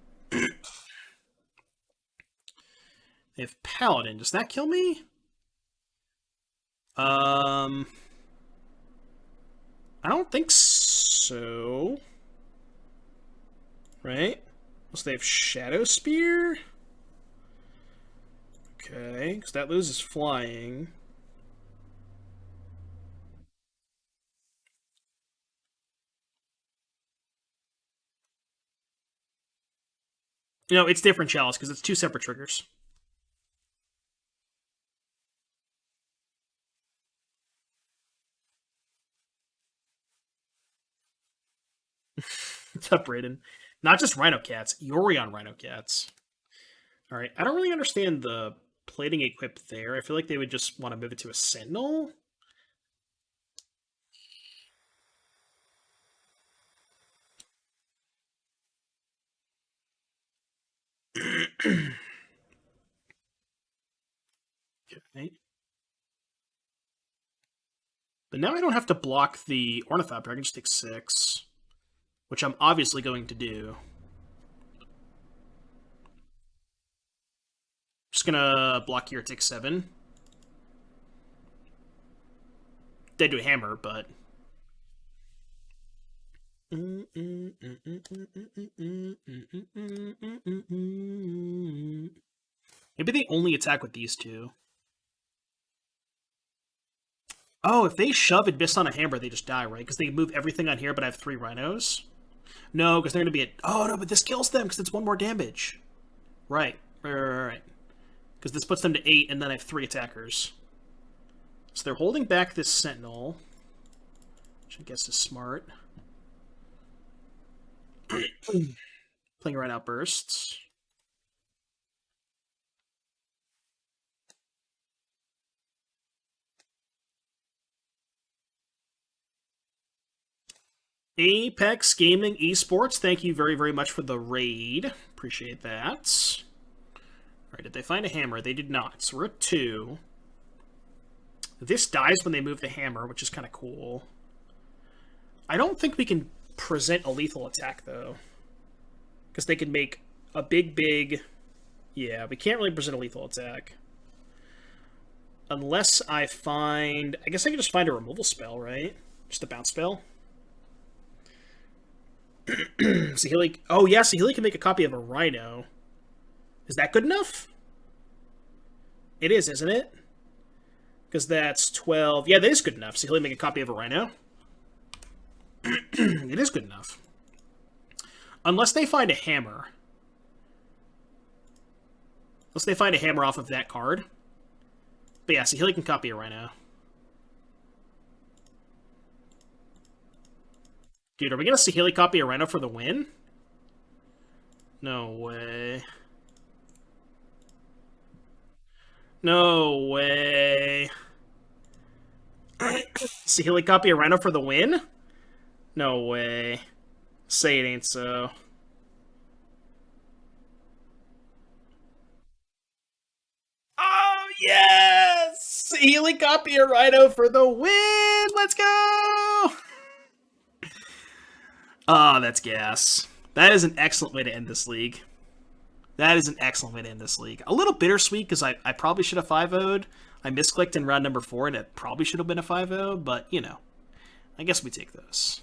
B: They have Paladin. Does that kill me? I don't think so. Right? Unless they have Shadow Spear? Okay, because that loses flying. No, it's different, Chalice, because it's 2 separate triggers. What's up, Brayden? Not just Rhino Cats, Yorion Rhino Cats. Alright, I don't really understand the plating equip there. I feel like they would just want to move it to a Sentinel. Okay. But now I don't have to block the Ornithopter. I can just take 6. Which I'm obviously going to do. Just gonna block here, take 7. Dead to a Hammer, but... Maybe they only attack with these 2. Oh, if they shove and miss on a Hammer, they just die, right? Because they move everything on here, but I have 3 Rhinos. No, because they're going to be at... Oh, no, but this kills them because it's 1 more damage. Right. Right. Because this puts them to 8, and then I have 3 attackers. So they're holding back this Sentinel, which I guess is smart. Playing around Outbursts. Apex Gaming Esports, thank you very, very much for the raid. Appreciate that. Alright, did they find a Hammer? They did not. So we're at 2. This dies when they move the Hammer, which is kind of cool. I don't think we can present a lethal attack, though. Because they can make a big... Yeah, we can't really present a lethal attack. Unless I find... I guess I can just find a removal spell, right? Just a bounce spell. Saheeli... Oh, yeah, Saheeli can make a copy of a Rhino. Is that good enough? It is, isn't it? Because that's 12... Yeah, that is good enough. Saheeli make a copy of a Rhino. It is good enough. Unless they find a hammer. Unless they find a hammer off of that card. But yeah, Saheeli can copy a Rhino. Dude, are we going to Saheeli copy a Rhino for the win? No way. No way. Saheeli copy a Rhino for the win? No way. Say it ain't so. Oh, yes! Saheeli copy a Rhino for the win! Let's go! Oh, that's gas. That is an excellent way to end this league. That is an excellent way to end this league. A little bittersweet because I probably should have 5-0'd. I misclicked in round number 4 and it probably should have been a 5-0, but, you know. I guess we take those.